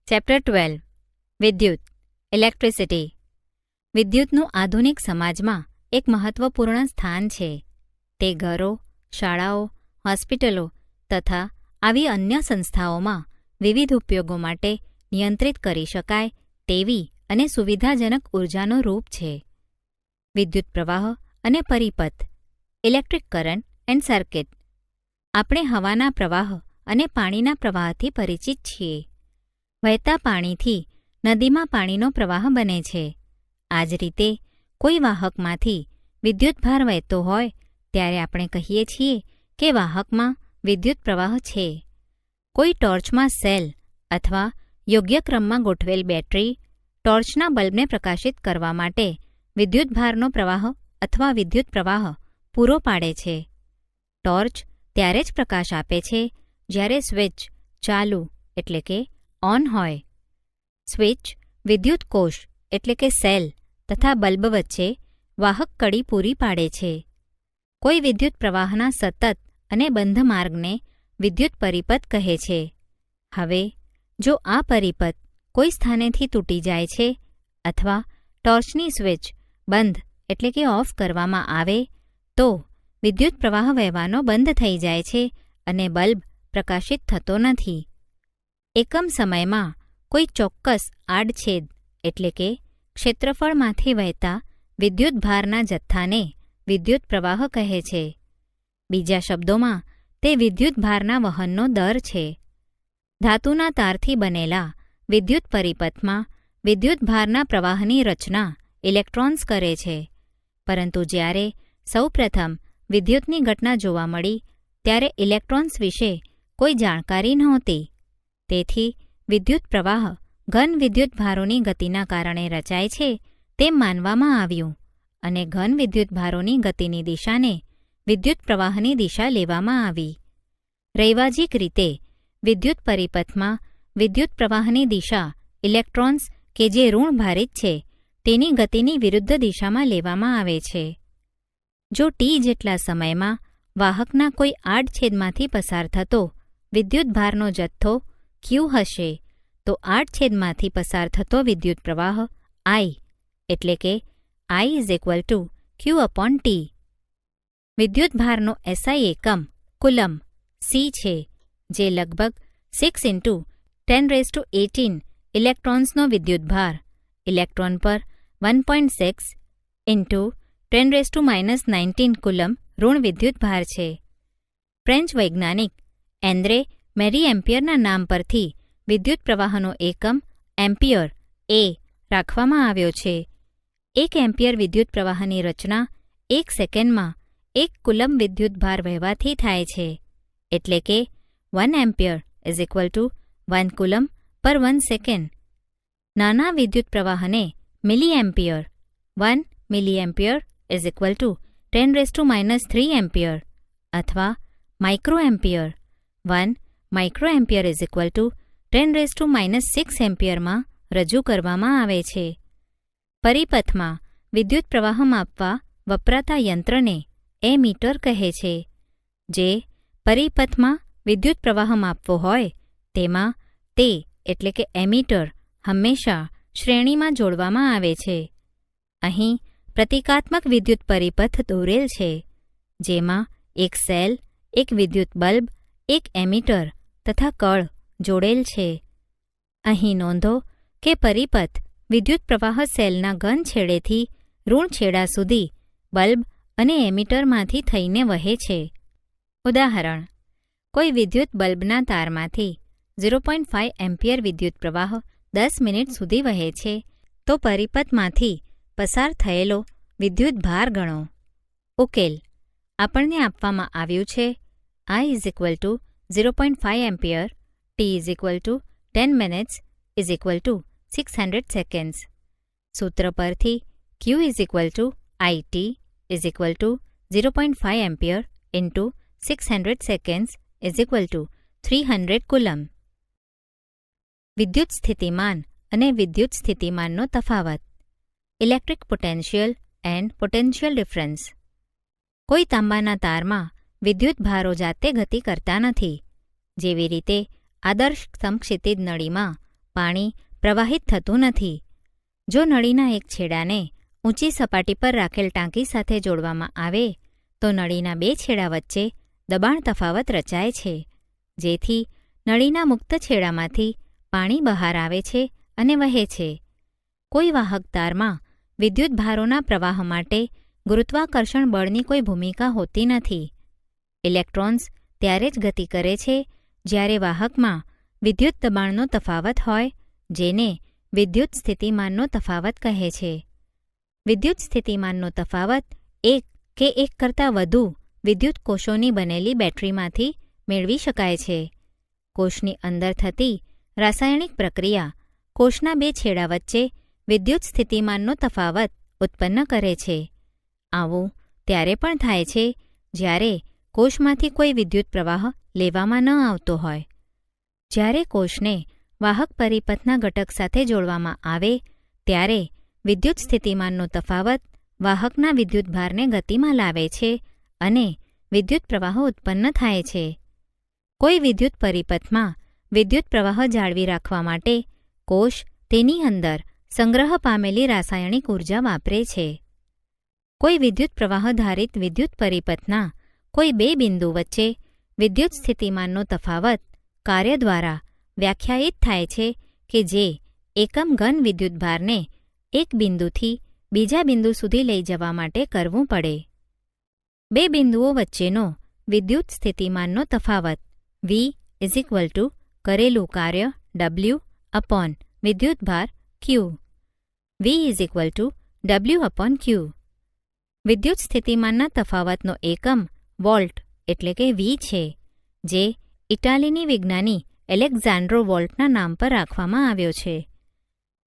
Chapter 12 વિદ્યુત electricity. વિદ્યુતનું આધુનિક સમાજમાં એક મહત્વપૂર્ણ સ્થાન છે. તે ઘરો, શાળાઓ, હોસ્પિટલો તથા આવી અન્ય સંસ્થાઓમાં વિવિધ ઉપયોગો માટે નિયંત્રિત કરી શકાય તેવી અને સુવિધાજનક ઉર્જાનો રૂપ છે. વિદ્યુત પ્રવાહ અને પરિપથ ઇલેક્ટ્રિક કરન્ટ એન્ડ સર્કિટ. આપણે હવાના પ્રવાહ અને પાણીના પ્રવાહથી પરિચિત છીએ. વહેતા પાણીથી નદીમાં પાણીનો પ્રવાહ બને છે. આ જ રીતે કોઈ વાહકમાંથી વિદ્યુતભાર વહેતો હોય ત્યારે આપણે કહીએ છીએ કે વાહકમાં વિદ્યુત પ્રવાહ છે. કોઈ ટોર્ચમાં સેલ અથવા યોગ્ય ક્રમમાં ગોઠવેલ બેટરી ટોર્ચના બલ્બને પ્રકાશિત કરવા માટે વિદ્યુતભારનો પ્રવાહ અથવા વિદ્યુત પ્રવાહ પૂરો પાડે છે. ટોર્ચ ત્યારે જ પ્રકાશ આપે છે જ્યારે સ્વિચ ચાલુ એટલે કે ઓન હોય. સ્વિચ વિદ્યુત કોષ એટલે કે સેલ તથા બલ્બ વચ્ચે વાહક કડી પૂરી પાડે છે. કોઈ વિદ્યુત પ્રવાહના સતત અને બંધ માર્ગને વિદ્યુત પરિપથ કહે છે. હવે જો આ પરિપથ કોઈ સ્થાનેથી તૂટી જાય છે અથવા ટોર્ચની સ્વિચ બંધ એટલે કે ઓફ કરવામાં આવે તો વિદ્યુત પ્રવાહ વહેવાનો બંધ થઈ જાય છે અને બલ્બ પ્રકાશિત થતો નથી. એકમ સમયમાં કોઈ ચોક્કસ આડછેદ એટલે કે ક્ષેત્રફળમાંથી વહેતા વિદ્યુતભારના જથ્થાને વિદ્યુત પ્રવાહ કહે છે. બીજા શબ્દોમાં તે વિદ્યુતભારના વહનનો દર છે. ધાતુના તારથી બનેલા વિદ્યુત પરિપથમાં વિદ્યુતભારના પ્રવાહની રચના ઇલેક્ટ્રોન્સ કરે છે. પરંતુ જ્યારે સૌપ્રથમ વિદ્યુતની ઘટના જોવા મળી ત્યારે ઇલેક્ટ્રોન્સ વિશે કોઈ જાણકારી નહોતી. તેથી વિદ્યુત પ્રવાહ ઘન વિદ્યુતભારોની ગતિના કારણે રચાય છે તેમ માનવામાં આવ્યું અને ઘન વિદ્યુતભારોની ગતિની દિશાને વિદ્યુત પ્રવાહની દિશા લેવામાં આવી. રૈવાજિક રીતે વિદ્યુત પરિપથમાં વિદ્યુત પ્રવાહની દિશા ઇલેક્ટ્રોન્સ કે જે ઋણભારિત છે તેની ગતિની વિરુદ્ધ દિશામાં લેવામાં આવે છે. જો ટી જેટલા સમયમાં વાહકના કોઈ આડછેદમાંથી પસાર થતો વિદ્યુતભારનો જથ્થો ક્યુ હશે તો આડછેદમાંથી પસાર થતો વિદ્યુત પ્રવાહ I એટલે કે I = Q/T. વિદ્યુતભારનો SI એકમ કુલમ C છે જે લગભગ 6 × 1018 ઇલેક્ટ્રોન્સનો વિદ્યુતભાર ઇલેક્ટ્રોન પર 1.6 × 10⁻⁻19 કુલમ ઋણ વિદ્યુતભાર છે. ફ્રેન્ચ વૈજ્ઞાનિક એન્દ્રે મેરી એમ્પિયરના નામ પરથી વિદ્યુત પ્રવાહનો એકમ એમ્પિયર એ રાખવામાં આવ્યો છે. 1 એમ્પિયર વિદ્યુત પ્રવાહની રચના 1 સેકન્ડમાં 1 કુલમ વિદ્યુતભાર વહેવાથી થાય છે. એટલે કે 1 એમ્પિયર = 1 કુલમ પર 1 સેકન્ડ. નાના વિદ્યુત પ્રવાહને મિલીએમ્પિયર 1 મિલીએમ્પિયર = 10⁻³ એમ્પિયર અથવા માઇક્રોએમ્પિયર 1 માઇક્રોએમ્પિયર = 10⁻⁶ એમ્પિયરમાં રજૂ કરવામાં આવે છે. પરિપથમાં વિદ્યુત પ્રવાહ માપવા વપરાતા યંત્રને એમીટર કહે છે. જે પરિપથમાં વિદ્યુત પ્રવાહ માપવો હોય તેમાં તે એટલે કે એમીટર હંમેશા શ્રેણીમાં જોડવામાં આવે છે. અહીં પ્રતિકાત્મક વિદ્યુત પરિપથ દોરેલ છે જેમાં એક સેલ, એક વિદ્યુત બલ્બ, એક એમીટર તથા કળ જોડેલ છે. અહીં નોંધો કે પરિપથ વિદ્યુત પ્રવાહ સેલના ઘન છેડેથી ઋણ છેડા સુધી બલ્બ અને એમીટરમાંથી થઈને વહે છે. ઉદાહરણ: કોઈ વિદ્યુત બલ્બના તારમાંથી 0.5 એમ્પિયર વિદ્યુત પ્રવાહ 10 મિનિટ સુધી વહે છે તો પરિપથમાંથી પસાર થયેલો વિદ્યુતભાર ગણો. ઉકેલ આપણને આપવામાં આવ્યું છે I = 0.5 ampere, T = 10 minutes = 600 seconds. સૂત્ર પરથી Q = IT = 0.5 ampere × 600 seconds = 300 coulomb. વિદ્યુત સ્થિતિમાન અને વિદ્યુત સ્થિતિમાનનો તફાવત. Electric potential and potential difference. કોઈ તાંબાના તારમાં વિદ્યુતભારો જાતે ગતિ કરતા નથી. જેવી રીતે આદર્શ સમક્ષિતિજ નળીમાં પાણી પ્રવાહિત થતું નથી. જો નળીના એક છેડાને ઊંચી સપાટી પર રાખેલ ટાંકી સાથે જોડવામાં આવે તો નળીના બે છેડા વચ્ચે દબાણ તફાવત રચાય છે, જેથી નળીના મુક્ત છેડામાંથી પાણી બહાર આવે છે અને વહે છે. કોઈ વાહક તારમાં વિદ્યુત ભારોના પ્રવાહ માટે ગુરુત્વાકર્ષણ બળની કોઈ ભૂમિકા હોતી નથી. ઇલેક્ટ્રોન્સ ત્યારે જ ગતિ કરે છે જ્યારે વાહકમાં વિદ્યુત દબાણનો તફાવત હોય, જેને વિદ્યુત સ્થિતિમાનનો તફાવત કહે છે. વિદ્યુત સ્થિતિમાનનો તફાવત એક કે એક કરતાં વધુ વિદ્યુત કોષોની બનેલી બેટરીમાંથી મેળવી શકાય છે. કોષની અંદર થતી રાસાયણિક પ્રક્રિયા કોષના બે છેડા વચ્ચે વિદ્યુત સ્થિતિમાનનો તફાવત ઉત્પન્ન કરે છે. આવું ત્યારે પણ થાય છે જ્યારે કોષમાંથી કોઈ વિદ્યુત પ્રવાહ લેવામાં ન આવતો હોય. જ્યારે કોષને વાહક પરિપથના ઘટક સાથે જોડવામાં આવે ત્યારે વિદ્યુત સ્થિતિમાનનો તફાવત વાહકના વિદ્યુતભારને ગતિમાં લાવે છે અને વિદ્યુત પ્રવાહ ઉત્પન્ન થાય છે. કોઈ વિદ્યુત પરિપથમાં વિદ્યુત પ્રવાહ જાળવી રાખવા માટે કોષ તેની અંદર સંગ્રહ પામેલી રાસાયણિક ઉર્જા વાપરે છે. કોઈ વિદ્યુત પ્રવાહધારિત વિદ્યુત પરિપથના કોઈ બે બિંદુ વચ્ચે વિદ્યુત સ્થિતિમાનનો તફાવત કાર્ય દ્વારા વ્યાખ્યાયિત થાય છે કે જે એકમ ઘન વિદ્યુતભારને એક બિંદુથી બીજા બિંદુ સુધી લઈ જવા માટે કરવું પડે. બે બિંદુઓ વચ્ચેનો વિદ્યુત સ્થિતિમાનનો તફાવત V કરેલું કાર્ય W અપોન વિદ્યુતભાર Q. V W/Q. વિદ્યુત સ્થિતિમાનના તફાવતનો એકમ વોલ્ટ એટલે કે V છે, જે ઇટાલીની વિજ્ઞાની એલેક્ઝાન્ડ્રો વોલ્ટના નામ પર રાખવામાં આવ્યો છે.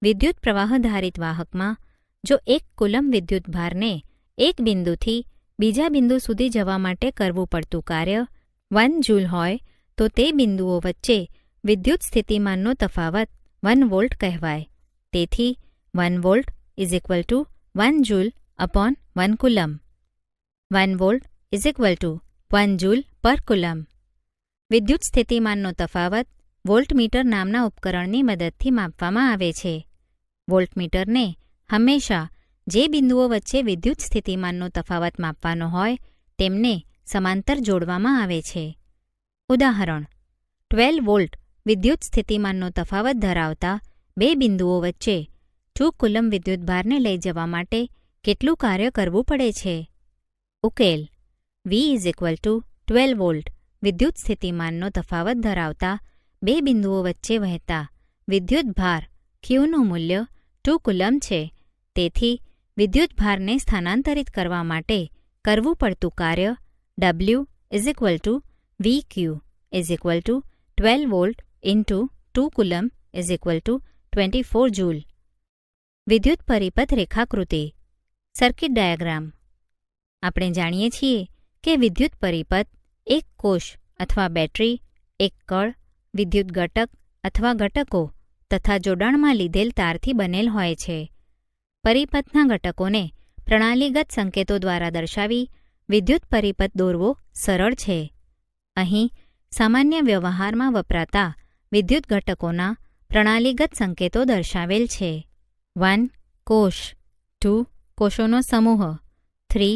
વિદ્યુત પ્રવાહધારિત વાહકમાં જો એક કુલમ વિદ્યુતભારને એક બિંદુથી બીજા બિંદુ સુધી જવા માટે કરવું પડતું કાર્ય 1 જૂલ હોય તો તે બિંદુઓ વચ્ચે વિદ્યુત સ્થિતિમાનનો તફાવત 1 વોલ્ટ કહેવાય. તેથી 1 volt = 1 joule upon 1 coulomb. 1 volt = 1 joule પર કુલમ. વિદ્યુત સ્થિતિમાનનો તફાવત વોલ્ટમીટર નામના ઉપકરણની મદદથી માપવામાં આવે છે. વોલ્ટમીટરને હંમેશા જે બિંદુઓ વચ્ચે વિદ્યુત સ્થિતિમાનનો તફાવત માપવાનો હોય તેમને સમાંતર જોડવામાં આવે છે. ઉદાહરણ: 12 વોલ્ટ વિદ્યુત સ્થિતિમાનનો તફાવત ધરાવતા બે બિંદુઓ વચ્ચે 2 કુલમ વિદ્યુતભારને લઈ જવા માટે કેટલું કાર્ય કરવું પડે છે? ઉકેલ: V = 12 વોલ્ટ વિદ્યુત સ્થિતિમાનનો તફાવત ધરાવતા બે બિંદુઓ વચ્ચે વહેતા વિદ્યુતભાર Qનું મૂલ્ય 2 કુલમ છે. તેથી વિદ્યુતભારને સ્થાનાંતરિત કરવા માટે કરવું પડતું કાર્ય W = VQ = 12 volt × 2 coulomb = 24 joule. વિદ્યુત પરિપથ રેખાકૃતિ સર્કિટ ડાયાગ્રામ. આપણે જાણીએ છીએ કે વિદ્યુત પરિપથ એક કોષ અથવા બેટરી, એક કળ, વિદ્યુત ઘટક અથવા ઘટકો તથા જોડાણમાં લીધેલ તારથી બનેલ હોય છે. પરિપથના ઘટકોને પ્રણાલીગત સંકેતો દ્વારા દર્શાવી વિદ્યુત પરિપથ દોરવો સરળ છે. અહીં સામાન્ય વ્યવહારમાં વપરાતા વિદ્યુત ઘટકોના પ્રણાલીગત સંકેતો દર્શાવેલ છે. 1. કોષ 2. કોષોનો સમૂહ 3.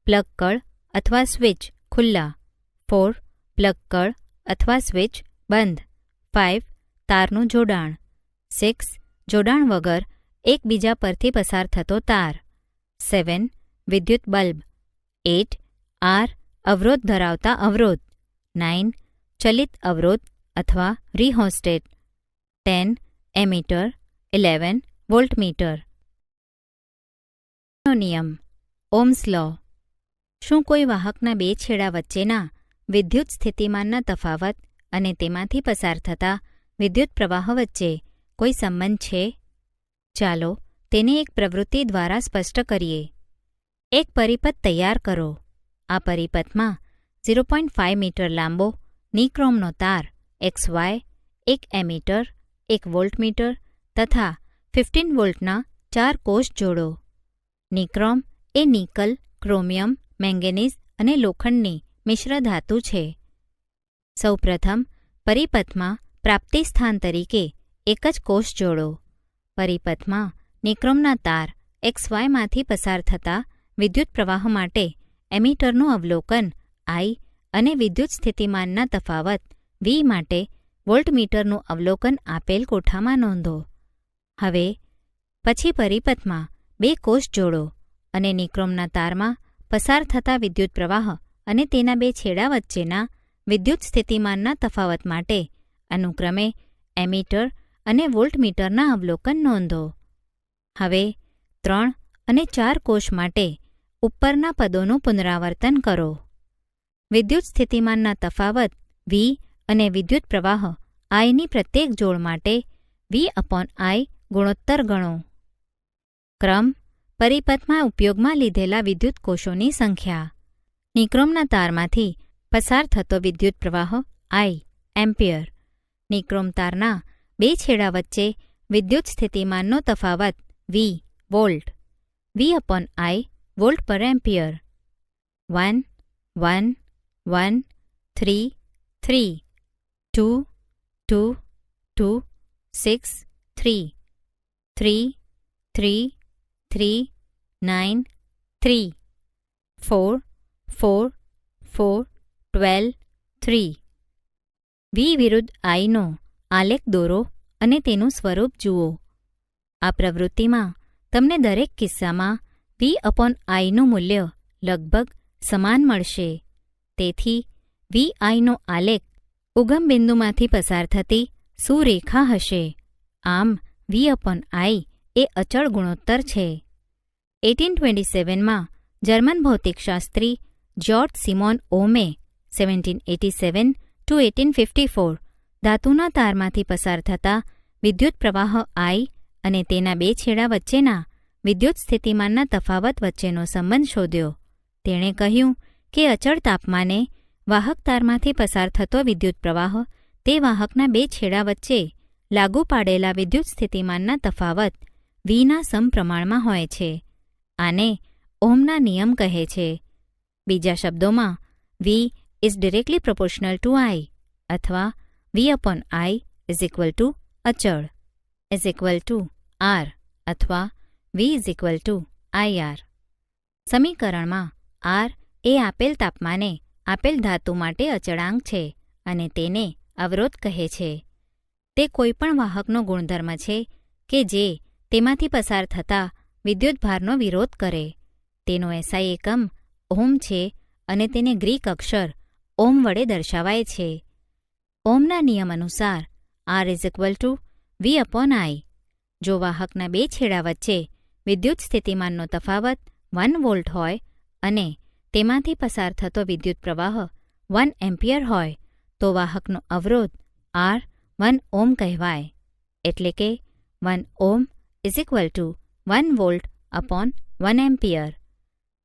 પ્લગ કળ અથવા સ્વિચ ખુલ્લા 4. પ્લગ કળ અથવા સ્વિચ બંધ 5. તારનું જોડાણ 6. જોડાણ વગર એકબીજા પરથી પસાર થતો તાર 7. વિદ્યુત બલ્બ 8. R અવરોધ ધરાવતા અવરોધ 9. ચલિત અવરોધ અથવા રિહોસ્ટેટ 10. એમીટર 11. વોલ્ટમીટર. નિયમ ઓહ્મ્સ લો. શું કોઈ વાહકના બે છેડા વચ્ચેના વિદ્યુત સ્થિતિમાનના તફાવત અને તેમાંથી પસાર થતા વિદ્યુત પ્રવાહ વચ્ચે કોઈ સંબંધ છે? ચાલો તેને એક પ્રવૃત્તિ દ્વારા સ્પષ્ટ કરીએ. એક પરિપથ તૈયાર કરો. આ પરિપથમાં 0.5 મીટર લાંબો નિક્રોમનો તાર XY, એક એમીટર, એક વોલ્ટમીટર તથા 15 વોલ્ટના 4 કોષ જોડો. નિક્રોમ એ નિકલ, ક્રોમિયમ, મેંગેનીઝ અને લોખંડની મિશ્ર ધાતુ છે. સૌપ્રથમ પરિપથમાં પ્રાપ્તિ સ્થાન તરીકે એક જ કોષ જોડો. પરિપથમાં નિક્રોમના તાર XYમાંથી પસાર થતા વિદ્યુત પ્રવાહ માટે એમીટરનું અવલોકન I અને વિદ્યુત સ્થિતિમાનના તફાવત V માટે વોલ્ટમીટરનું અવલોકન આપેલ કોઠામાં નોંધો. હવે પછી પરિપથમાં 2 કોષ જોડો અને નિક્રોમના તારમાં પસાર થતા વિદ્યુત પ્રવાહ અને તેના 2 છેડા વચ્ચેના વિદ્યુત સ્થિતિમાનના તફાવત માટે અનુક્રમે એમીટર અને વોલ્ટમીટરના અવલોકન નોંધો. હવે 3 અને 4 કોષ માટે ઉપરના પદોનું પુનરાવર્તન કરો. વિદ્યુત સ્થિતિમાનના તફાવત V અને વિદ્યુત પ્રવાહ Iની પ્રત્યેક જોડ માટે V/I ગુણોત્તર ગણો. ક્રમ પરિપથમાં ઉપયોગમાં લીધેલા વિદ્યુત કોષોની સંખ્યા. નિક્રોમના તારમાંથી પસાર થતો વિદ્યુત પ્રવાહ I એમ્પિયર. નિક્રોમ તારના 2 છેડા વચ્ચે વિદ્યુત સ્થિતિમાનનો તફાવત V વોલ્ટ. V/I વોલ્ટ પર એમ્પિયર. 1 1 1 3 3 2 2 2 6 3 3 3 3 9 3 4 4 4 12 3. V વિરુદ્ધ Iનો આલેખ દોરો અને તેનું સ્વરૂપ જુઓ. આ પ્રવૃત્તિમાં તમને દરેક કિસ્સામાં V/Iનું મૂલ્ય લગભગ સમાન મળશે. તેથી VIનો આલેખ ઉગમ બિંદુમાંથી પસાર થતી સુરેખા હશે. આમ V/I એ અચળ ગુણોત્તર છે. 1827માં જર્મન ભૌતિકશાસ્ત્રી જ્યોર્જ સિમોન ઓહમે 1787–1854 ધાતુના તારમાંથી પસાર થતા વિદ્યુત પ્રવાહ I અને તેના 2 છેડા વચ્ચેના વિદ્યુત સ્થિતિમાનના તફાવત વચ્ચેનો સંબંધ શોધ્યો. તેણે કહ્યું કે અચળ તાપમાને વાહક તારમાંથી પસાર થતો વિદ્યુત પ્રવાહ તે વાહકના 2 છેડા વચ્ચે લાગુ પાડેલા વિદ્યુત સ્થિતિમાનના તફાવત Vના સમપ્રમાણમાં હોય છે. આને ઓહમના નિયમ કહે છે. બીજા શબ્દોમાં V is directly proportional to I અથવા V/I is equal to અચળ is equal to R અથવા V is equal to IR. સમીકરણમાં R એ આપેલ તાપમાને આપેલ ધાતુ માટે અચળાંક છે અને તેને અવરોધ કહે છે. તે કોઈપણ વાહકનો ગુણધર્મ છે કે જે તેમાંથી પસાર થતા વિદ્યુતભારનો વિરોધ કરે. તેનો SI એકમ ઓહ્મ છે અને તેને ગ્રીક અક્ષર ઓહ્મ વડે દર્શાવાય છે. ઓહ્મના નિયમ અનુસાર R is equal to V/I. જો વાહકના 2 છેડા વચ્ચે વિદ્યુત સ્થિતિમાનનો તફાવત 1 વોલ્ટ હોય અને તેમાંથી પસાર થતો વિદ્યુત પ્રવાહ 1 એમ્પિયર હોય તો વાહકનો અવરોધ R 1 ઓહ્મ કહેવાય. એટલે કે 1 ohm is equal to 1 volt upon 1 ampere.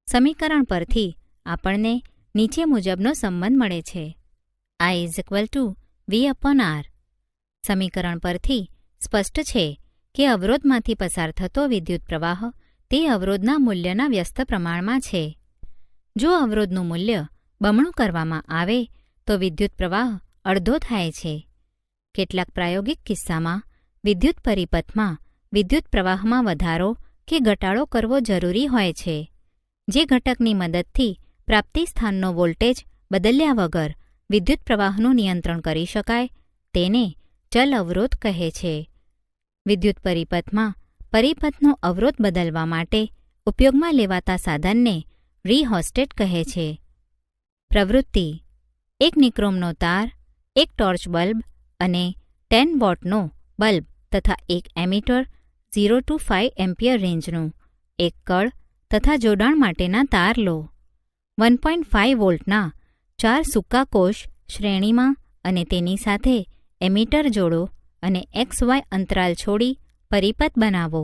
સમીકરણ પરથી આપણને નીચે મુજબનો સંબંધ મળે છે. I is equal to V/R. સમીકરણ પરથી સ્પષ્ટ છે કે અવરોધમાંથી પસાર થતો વિદ્યુત પ્રવાહ તે અવરોધના મૂલ્યના વ્યસ્ત પ્રમાણમાં છે. જો અવરોધનું મૂલ્ય બમણું કરવામાં આવે તો વિદ્યુત પ્રવાહ અડધો થાય છે. કેટલાક પ્રાયોગિક કિસ્સામાં વિદ્યુત પરિપથમાં વિદ્યુત પ્રવાહમાં વધારો કે ઘટાડો કરવો જરૂરી હોય છે. જે ઘટકની મદદથી પ્રાપ્તિ સ્થાનનો વોલ્ટેજ બદલ્યા વગર વિદ્યુત પ્રવાહનું નિયંત્રણ કરી શકાય તેને ચલ અવરોધ કહે છે. વિદ્યુત પરિપથમાં પરિપથનો અવરોધ બદલવા માટે ઉપયોગમાં લેવાતા સાધનને રિહોસ્ટેટ કહે છે. પ્રવૃત્તિ: એક નિક્રોમનો તાર, એક ટોર્ચ બલ્બ અને 10 વોટનો બલ્બ તથા એક એમીટર 0 to 5 એમ્પિયર રેન્જનું એક કળ તથા જોડાણ માટેના તાર લો. 1.5 વોલ્ટના 4 સૂકા કોષ શ્રેણીમાં અને તેની સાથે એમીટર જોડો અને XY અંતરાલ છોડી પરિપથ બનાવો.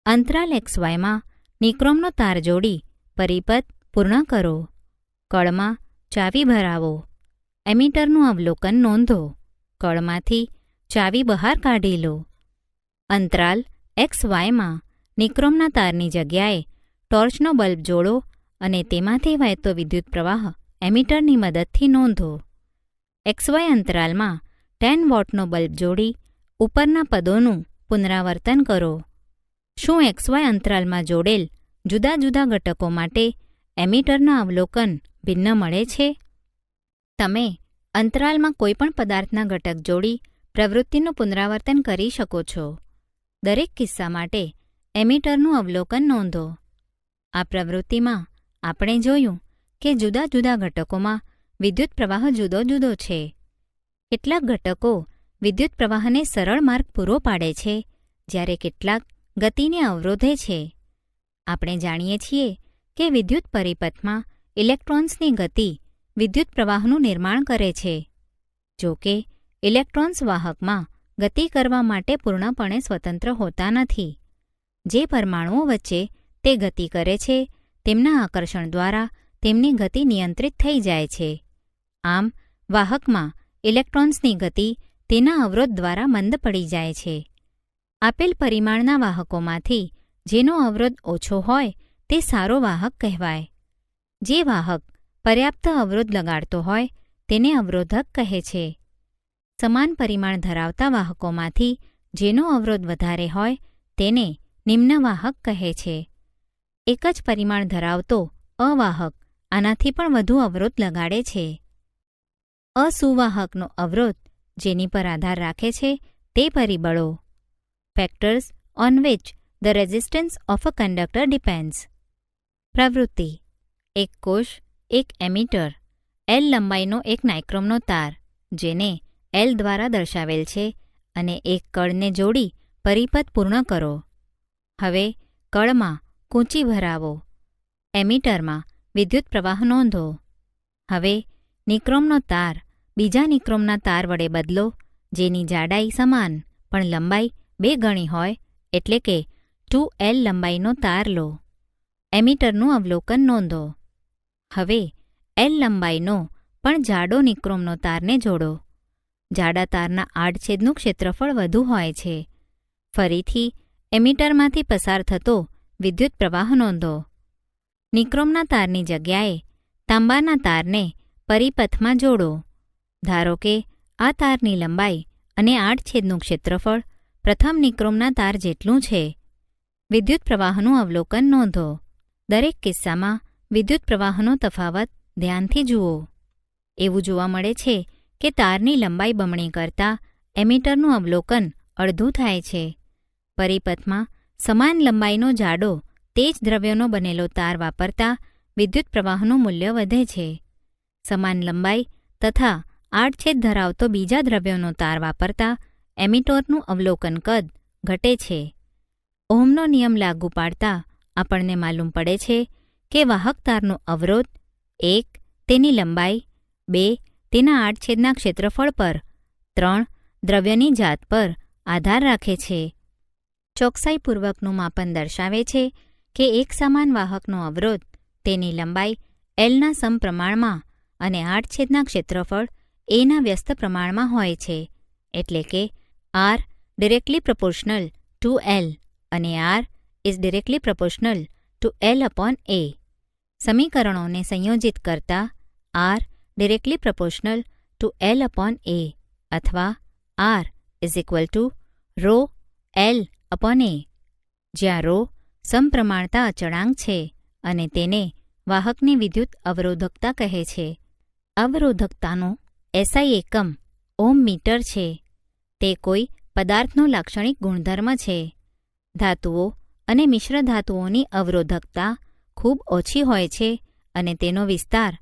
અંતરાલ XYમાં નિક્રોમનો તાર જોડી પરિપથ પૂર્ણ કરો. કળમાં ચાવી ભરાવો. એમીટરનું અવલોકન નોંધો. કળમાંથી ચાવી બહાર કાઢી લો. અંતરાલ XYમાં નિક્રોમના તારની જગ્યાએ ટોર્ચનો બલ્બ જોડો અને તેમાંથી વહેતો વિદ્યુત પ્રવાહ એમીટરની મદદથી નોંધો. XY અંતરાલમાં 10 વોટનો બલ્બ જોડી ઉપરના પદોનું પુનરાવર્તન કરો. શું XY અંતરાલમાં જોડેલ જુદા જુદા ઘટકો માટે એમીટરના અવલોકન ભિન્ન મળે છે? તમે અંતરાલમાં કોઈપણ પદાર્થના ઘટક જોડી પ્રવૃત્તિનું પુનરાવર્તન કરી શકો છો. દરેક કિસ્સા માટે એમીટરનું અવલોકન નોંધો. આ પ્રવૃત્તિમાં આપણે જોયું કે જુદા જુદા ઘટકોમાં વિદ્યુત પ્રવાહ જુદો જુદો છે. કેટલાક ઘટકો વિદ્યુત પ્રવાહને સરળ માર્ગ પૂરો પાડે છે, જ્યારે કેટલાક ગતિને અવરોધે છે. આપણે જાણીએ છીએ કે વિદ્યુત પરિપથમાં ઇલેક્ટ્રોન્સની ગતિ વિદ્યુત પ્રવાહનું નિર્માણ કરે છે. જો કે ઇલેક્ટ્રોન્સ વાહકમાં ગતિ કરવા માટે પૂર્ણપણે સ્વતંત્ર હોતા નથી. જે પરમાણુઓ વચ્ચે તે ગતિ કરે છે તેમના આકર્ષણ દ્વારા તેમની ગતિ નિયંત્રિત થઈ જાય છે. આમ વાહકમાં ઇલેક્ટ્રોન્સની ગતિ તેના અવરોધ દ્વારા મંદ પડી જાય છે. આપેલ પરિમાણના વાહકોમાંથી જેનો અવરોધ ઓછો હોય તે સારો વાહક કહેવાય. જે વાહક પર્યાપ્ત અવરોધ લગાડતો હોય તેને અવરોધક કહે છે. સમાન પરિમાણ ધરાવતા વાહકોમાંથી જેનો અવરોધ વધારે હોય તેને નિમ્ન વાહક કહે છે. એક જ પરિમાણ ધરાવતો અવાહક આનાથી પણ વધુ અવરોધ લગાડે છે. અસુવાહકનો અવરોધ જેની પર આધાર રાખે છે તે પરિબળો. Factors on which the resistance of a conductor depends. પ્રવૃત્તિ: એક કોષ, એક એમીટર, L લંબાઈનો એક નાઇક્રોમનો તાર જેને L દ્વારા દર્શાવેલ છે અને એક કળને જોડી પરિપથ પૂર્ણ કરો. હવે કળમાં કૂંચી ભરાવો. એમીટરમાં વિદ્યુત પ્રવાહ નોંધો. હવે નિક્રોમનો તાર બીજા નિક્રોમના તાર વડે બદલો જેની જાડાઈ સમાન પણ લંબાઈ 2 ગણી હોય, એટલે કે 2L લંબાઈનો તાર લો. એમીટરનું અવલોકન નોંધો. હવે L લંબાઈનો પણ જાડો નિક્રોમનો તારને જોડો. જાડા તારના આડછેદનું ક્ષેત્રફળ વધુ હોય છે. ફરીથી એમીટરમાંથી પસાર થતો વિદ્યુત પ્રવાહ નોંધો. નિક્રોમના તારની જગ્યાએ તાંબાના તારને પરિપથમાં જોડો. ધારો કે આ તારની લંબાઈ અને આડછેદનું ક્ષેત્રફળ પ્રથમ નિક્રોમના તાર જેટલું છે. વિદ્યુત પ્રવાહનું અવલોકન નોંધો. દરેક કિસ્સામાં વિદ્યુત પ્રવાહનો તફાવત ધ્યાનથી જુઓ. એવું જોવા મળે છે કે તારની લંબાઈ બમણી કરતાં એમીટરનું અવલોકન અડધું થાય છે. પરિપથમાં સમાન લંબાઈનો જાડો તે જ દ્રવ્યનો બનેલો તાર વાપરતા વિદ્યુત પ્રવાહનું મૂલ્ય વધે છે. સમાન લંબાઈ તથા આડછેદ ધરાવતો બીજા દ્રવ્યનો તાર વાપરતા એમીટરનું અવલોકન કદ ઘટે છે. ઓહમનો નિયમ લાગુ પાડતા આપણને માલુમ પડે છે કે વાહક તારનો અવરોધ 1. તેની લંબાઈ 2. તેના આડછેદના ક્ષેત્રફળ પર 3. દ્રવ્યની જાત પર આધાર રાખે છે. ચોકસાઈપૂર્વકનું માપન દર્શાવે છે કે એક સમાન વાહકનો અવરોધ તેની લંબાઈ Lના સમપ્રમાણમાં અને આડછેદના ક્ષેત્રફળ Aના વ્યસ્ત પ્રમાણમાં હોય છે. એટલે કે R directly proportional two L અને R is directly proportional two L/A. સમીકરણોને સંયોજિત કરતા R directly proportional two L/A અથવા R ρ/L/A, જ્યાં ρ સમપ્રમાણતા અચળાંક છે અને તેને વાહકની વિદ્યુત અવરોધકતા કહે છે. અવરોધકતાનો SI એકમ ઓહ્મ મીટર છે. તે કોઈ પદાર્થનો લાક્ષણિક ગુણધર્મ છે. ધાતુઓ અને મિશ્ર ધાતુઓની અવરોધકતા ખૂબ ઓછી હોય છે અને તેનો વિસ્તાર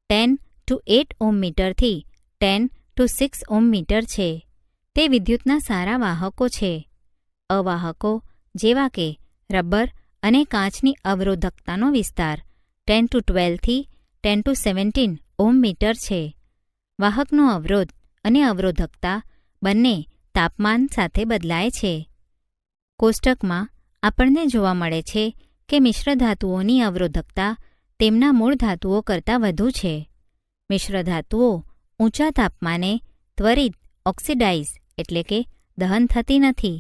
10 to 8 ઓહ્મ મીટરથી 10 to 6 ઓહ્મ મીટર છે. તે વિદ્યુતના સારા વાહકો છે. અવાહકો જેવા કે રબર અને કાચની અવરોધકતાનો વિસ્તાર 10 to 12 થી 10 to 17 ઓહ્મ મીટર છે. વાહકનો અવરોધ અને અવરોધકતા બંને તાપમાન સાથે બદલાય છે. કોષ્ટકમાં આપણને જોવા મળે છે કે મિશ્ર ધાતુઓની અવરોધકતા તેમના મૂળ ધાતુઓ કરતાં વધુ છે. મિશ્ર ધાતુઓ ઊંચા તાપમાને ત્વરિત ઓક્સિડાઇઝ એટલે કે દહન થતી નથી.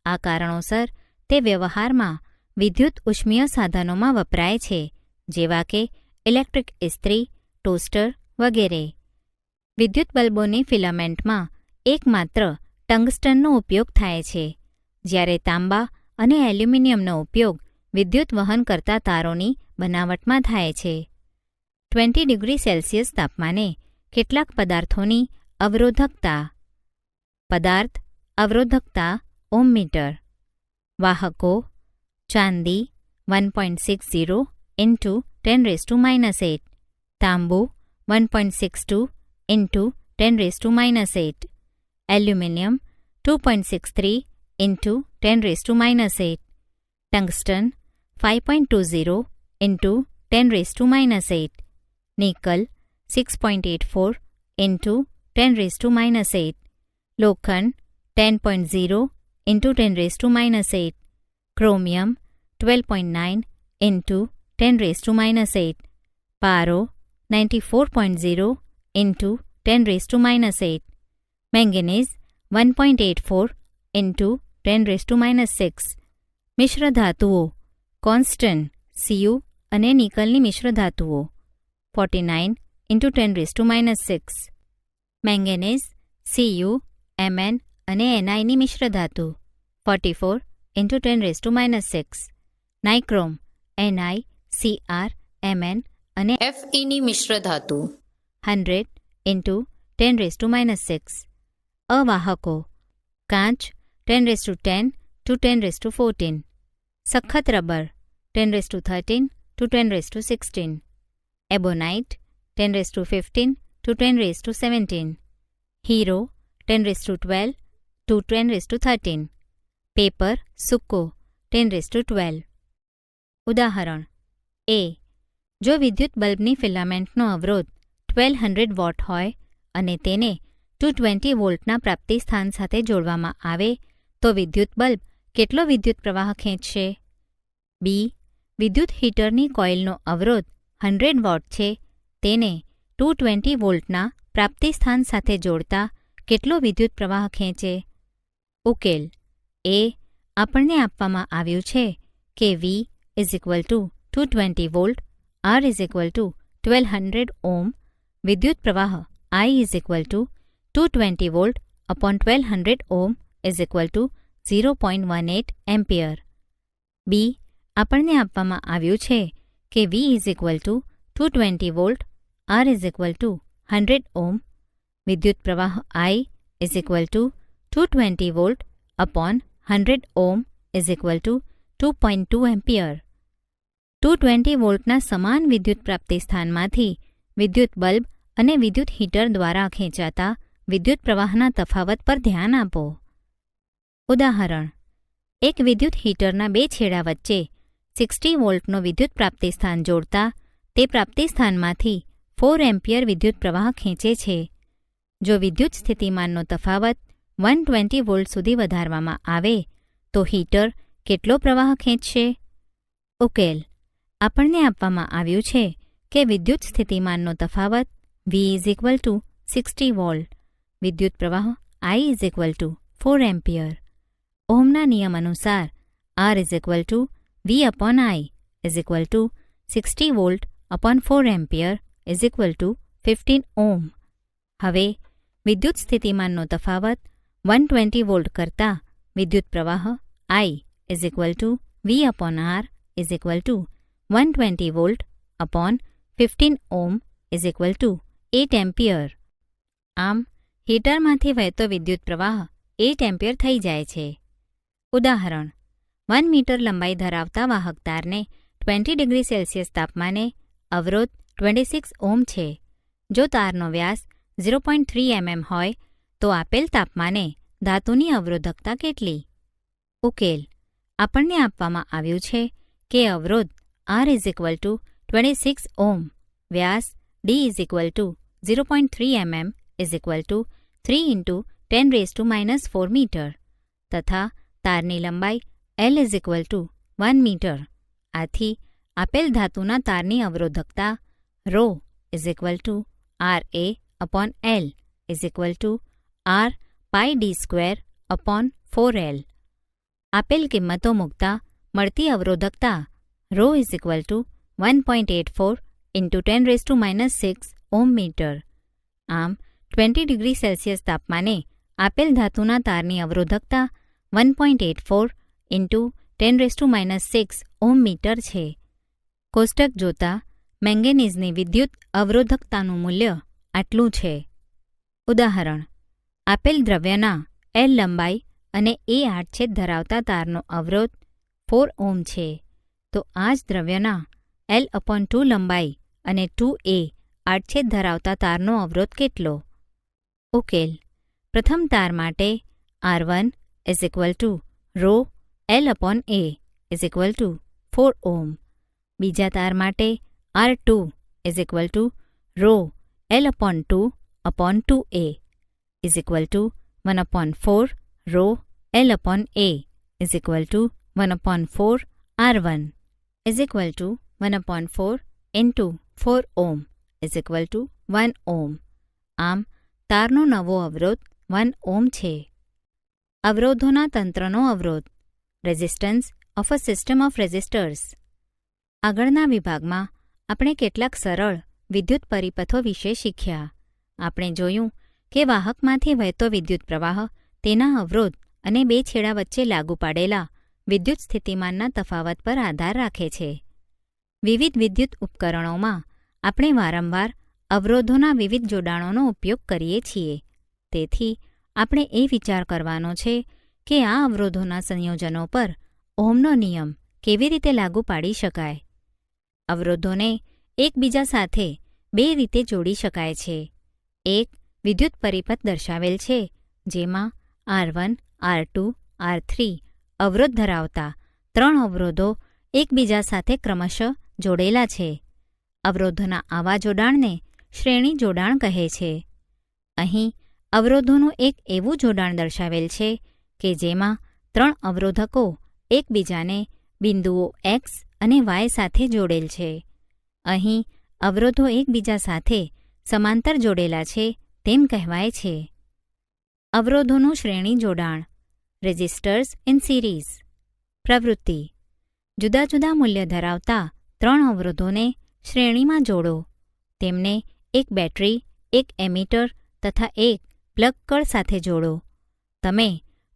આ કારણોસર તે વ્યવહારમાં વિદ્યુત ઉષ્મીય સાધનોમાં વપરાય છે, જેવા કે ઇલેક્ટ્રિક ઇસ્ત્રી, ટોસ્ટર વગેરે. વિદ્યુત બલ્બોની ફિલામેન્ટમાં એકમાત્ર ટંગસ્ટનનો ઉપયોગ થાય છે, જ્યારે તાંબા અને એલ્યુમિનિયમનો ઉપયોગ વિદ્યુત વહન કરતા તારોની બનાવટમાં થાય છે. 20 ડિગ્રી સેલ્સિયસ તાપમાને કેટલાક પદાર્થોની અવરોધકતા. પદાર્થ અવરોધકતા ઓહ્મ મીટર. વાહકો: ચાંદી 1.60 × 10⁻⁸, તાંબુ 1.62 × 10⁻⁸, એલ્યુમિનિયમ 2.63 × 10⁻⁸, ટંગસ્ટન 5.20 × 10⁻⁸, નિકલ 6.84 × 10⁻⁸, લોખંડ 10.0 × 10⁻⁸, ક્રોમિયમ 12.9 × 10⁻⁸, પારો 94.0 × 10⁻⁸, મેંગેનીઝ 1.84 × 10⁻⁶. મિશ્રધાતુઓ: કોન્સ્ટન્ટ Cu અને નિકલની મિશ્રધાતુઓ 49 × 10⁻⁶, મેંગેનીઝ Cu, Mn અને Ni ની મિશ્રધાતુ 44 × 10⁻⁶, નાઇક્રોમ Ni, Cr, Mn અને Fe ની મિશ્રધાતુ 100 × 10⁻⁶. અવાહકો: કાચ 1010 to 1014, સખત rubber 1013 to 1016, એબોનાઇટ 1015 to 1017, hero 1012 to 1013, paper સૂકો 1012. ઉદાહરણ: એ. જો વિદ્યુત બલ્બની ફિલામેન્ટનો અવરોધ 1200 વોટ હોય અને તેને 220 વોલ્ટના પ્રાપ્તિસ્થાન સાથે જોડવામાં આવે તો વિદ્યુત બલ્બ કેટલો વિદ્યુત પ્રવાહ ખેંચશે? બી. વિદ્યુત હીટરની કોઇલનો અવરોધ 100 વોટ છે, તેને 220 વોલ્ટના પ્રાપ્તિસ્થાન સાથે જોડતા કેટલો વિદ્યુત પ્રવાહ ખેંચે? ઉકેલ: એ. આપણને આપવામાં આવ્યું છે કે V = 220 વોલ્ટ, R = 1200 ઓહ્મ, વિદ્યુત પ્રવાહ I = 220 volt upon 1200 ohm = 0.18 ampere. B. આપણને આપવામાં આવ્યું છે કે V = 220 વોલ્ટ, R = 100 ઓહ્મ, વિદ્યુત પ્રવાહ I = 220 volt upon 100 ohm = 2.2 ampere. 220 વોલ્ટના સમાન વિદ્યુત પ્રાપ્તિસ્થાનમાંથી વિદ્યુત બલ્બ અને વિદ્યુત હીટર દ્વારા ખેંચાતા વિદ્યુત પ્રવાહના તફાવત પર ધ્યાન આપો. ઉદાહરણ: એક વિદ્યુત હીટરના બે છેડા વચ્ચે 60 વોલ્ટનો વિદ્યુત પ્રાપ્તિસ્થાન જોડતા તે પ્રાપ્તિસ્થાનમાંથી 4 એમ્પિયર વિદ્યુત પ્રવાહ ખેંચે છે. જો વિદ્યુત સ્થિતિમાનનો તફાવત 120 વોલ્ટ સુધી વધારવામાં આવે તો હીટર કેટલો પ્રવાહ ખેંચશે? ઉકેલ: આપણને આપવામાં આવ્યું છે કે વિદ્યુત સ્થિતિમાનનો તફાવત V = 60 વોલ્ટ, વિદ્યુત પ્રવાહ I = 4 એમ્પિયર. ઓહ્મના નિયમ અનુસાર R = V/I = 60 volt upon 4 ampere = 15 ohm. હવે વિદ્યુત સ્થિતિમાનનો તફાવત 120 વોલ્ટ કરતાં વિદ્યુત પ્રવાહ I = V/R = 120 volt upon 15 ohm = 8 ampere. આમ હીટરમાંથી વહેતો વિદ્યુત પ્રવાહ 8 એમ્પિયર થઈ જાય છે. ઉદાહરણ: 1 મીટર લંબાઈ ધરાવતા વાહક તારને 20 ડિગ્રી સેલ્સિયસ તાપમાને અવરોધ 26 ઓહ્મ છે. જો તારનો વ્યાસ 0.3 mm હોય તો આપેલ તાપમાને ધાતુની અવરોધકતા કેટલી? ઉકેલ: આપણને આપવામાં આવ્યું છે કે અવરોધ R = 26 ઓહ્મ, વ્યાસ D = 0.3 mm = 3 × 10⁻⁴ મીટર તથા તારની લંબાઈ L = 1 મીટર. આથી આપેલ ધાતુના તારની અવરોધકતા ρ = RA/L = R πd²/4L. આપેલ કિંમતો મૂકતા મળતી અવરોધકતા ρ = 1.84 × 10⁻⁶ ઓહ્મ મીટર. આમ 20 ડિગ્રી સેલ્સિયસ તાપમાને આપેલ ધાતુના તારની અવરોધકતા 1.84 × 10⁻⁶ ઓહ્મ મીટર છે. કોષ્ટક જોતા મેંગેનીઝની વિદ્યુત અવરોધકતાનું મૂલ્ય આટલું છે. ઉદાહરણ: આપેલ દ્રવ્યના L લંબાઈ અને A આડછેદ ધરાવતા તારનો અવરોધ 4 ઓહ્મ છે, તો આ જ દ્રવ્યના L/2 લંબાઈ અને 2A આડછેદ ધરાવતા તારનો અવરોધ કેટલો? ઉકેલ: પ્રથમ તાર માટે R1 ρ L/A 4 ઓહ્મ, બીજા તાર માટે R2 ρ L/2/2A 1/4 ρ L/A 1/4 R1 1/4 × 4 ohm 1 ohm. આમ તારનો નવો અવરોધ 1 ઓહ્મ છે. અવરોધોના તંત્રનો અવરોધ resistance of a system of resistors. આગળના વિભાગમાં આપણે કેટલાક સરળ વિદ્યુત પરિપથો વિશે શીખ્યા. આપણે જોયું કે વાહકમાંથી વહેતો વિદ્યુત પ્રવાહ તેના અવરોધ અને બે છેડા વચ્ચે લાગુ પાડેલા વિદ્યુત સ્થિતિમાનના તફાવત પર આધાર રાખે છે. વિવિધ વિદ્યુત ઉપકરણોમાં આપણે વારંવાર અવરોધોના વિવિધ જોડાણોનો ઉપયોગ કરીએ છીએ. તેથી આપણે એ વિચાર કરવાનો છે કે આ અવરોધોના સંયોજનો પર ઓહ્મનો નિયમ કેવી રીતે લાગુ પાડી શકાય. અવરોધોને એકબીજા સાથે બે રીતે જોડી શકાય છે. એક વિદ્યુત પરિપથ દર્શાવેલ છે, જેમાં R1, R2, R3 અવરોધ ધરાવતા 3 અવરોધો એકબીજા સાથે ક્રમશઃ જોડેલા છે. અવરોધોના આવા જોડાણને શ્રેણી જોડાણ કહે છે. અહીં અવરોધોનું એક એવું જોડાણ દર્શાવેલ છે કે જેમાં 3 અવરોધકો એકબીજાને બિંદુઓ X અને Y સાથે જોડેલ છે. અહીં અવરોધો એકબીજા સાથે સમાંતર જોડેલા છે તેમ કહેવાય છે. અવરોધોનું શ્રેણી જોડાણ રેઝિસ્ટર્સ ઇન સિરીઝ. પ્રવૃત્તિ: જુદા જુદા મૂલ્ય ધરાવતા 3 અવરોધોને શ્રેણીમાં જોડો. તેમને એક બેટરી, એક એમીટર તથા એક પ્લગ કળ સાથે જોડો. તમે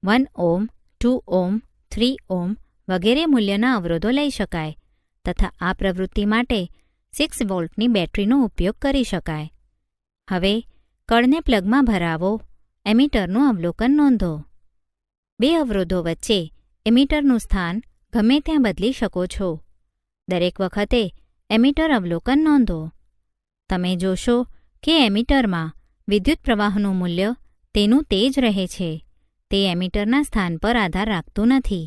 1 ઓહ્મ, 2 ઓહ્મ, 3 ઓહ્મ વગેરે મૂલ્યના અવરોધો લઈ શકાય તથા આ પ્રવૃત્તિ માટે 6 વોલ્ટની બેટરીનો ઉપયોગ કરી શકાય. હવે કળને પ્લગમાં ભરાવો. એમીટરનું અવલોકન નોંધો. બે અવરોધો વચ્ચે એમીટરનું સ્થાન ગમે ત્યાં બદલી શકો છો. દરેક વખતે એમીટર અવલોકન નોંધો. તમે જોશો કે એમીટરમાં વિદ્યુત પ્રવાહનું મૂલ્ય તેનું તે જ રહે છે. તે એમીટરના સ્થાન પર આધાર રાખતું નથી.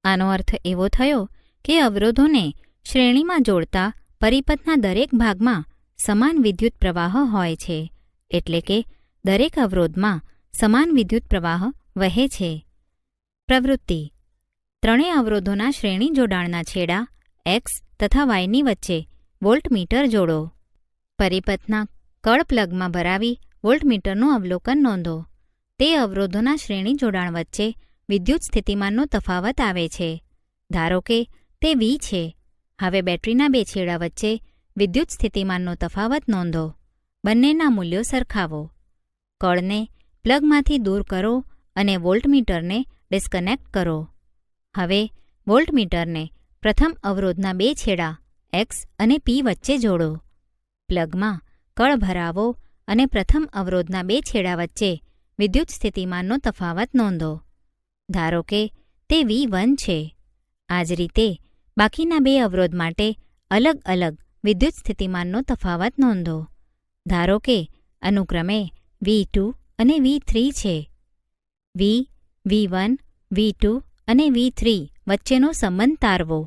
આનો અર્થ એવો થયો કે અવરોધોને શ્રેણીમાં જોડતા પરિપથના દરેક ભાગમાં સમાન વિદ્યુત પ્રવાહ હોય છે, એટલે કે દરેક અવરોધમાં સમાન વિદ્યુત પ્રવાહ વહે છે. પ્રવૃત્તિ: ત્રણેય અવરોધોના શ્રેણી જોડાણના છેડા X તથા Yની વચ્ચે વોલ્ટમીટર જોડો. પરિપથના કળ પ્લગમાં ભરાવી વોલ્ટમીટરનું અવલોકન નોંધો. તે અવરોધોના શ્રેણી જોડાણ વચ્ચે વિદ્યુત સ્થિતિમાનનો તફાવત આવે છે. ધારો કે તે V છે. હવે બેટરીના બે છેડા વચ્ચે વિદ્યુત સ્થિતિમાનનો તફાવત નોંધો. બંનેના મૂલ્યો સરખાવો. કળને પ્લગમાંથી દૂર કરો અને વોલ્ટમીટરને ડિસ્કનેક્ટ કરો. હવે વોલ્ટમીટરને પ્રથમ અવરોધના બે છેડા X અને P વચ્ચે જોડો. પ્લગમાં કળ ભરાવો અને પ્રથમ અવરોધના બે છેડા વચ્ચે વિદ્યુત સ્થિતિમાનનો તફાવત નોંધો. ધારો કે તે V1 છે. આ જ રીતે બાકીના બે અવરોધ માટે અલગ અલગ વિદ્યુત સ્થિતિમાનનો તફાવત નોંધો. ધારો કે અનુક્રમે V2 અને V3 છે. V1, V2 અને V3 વચ્ચેનો સંબંધ તારવો.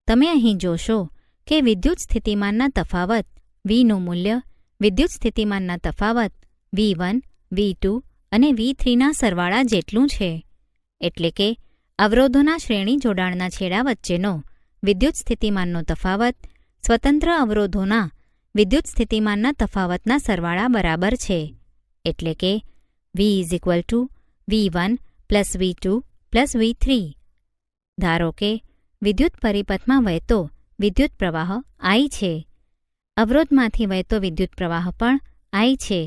તમે અહીં જોશો કે વિદ્યુત સ્થિતિમાનના તફાવત Vનું મૂલ્ય વિદ્યુત સ્થિતિમાનના તફાવત V1, V2 અને V3ના સરવાળા જેટલું છે. એટલે કે અવરોધોના શ્રેણી જોડાણના છેડા વચ્ચેનો વિદ્યુત સ્થિતિમાનનો તફાવત સ્વતંત્ર અવરોધોના વિદ્યુત સ્થિતિમાનના તફાવતના સરવાળા બરાબર છે. એટલે કે V V1 + V2 + V3. ધારો કે વિદ્યુત પરિપથમાં વહેતો વિદ્યુત પ્રવાહ I છે. અવરોધમાંથી વહેતો વિદ્યુત પ્રવાહ પણ I છે.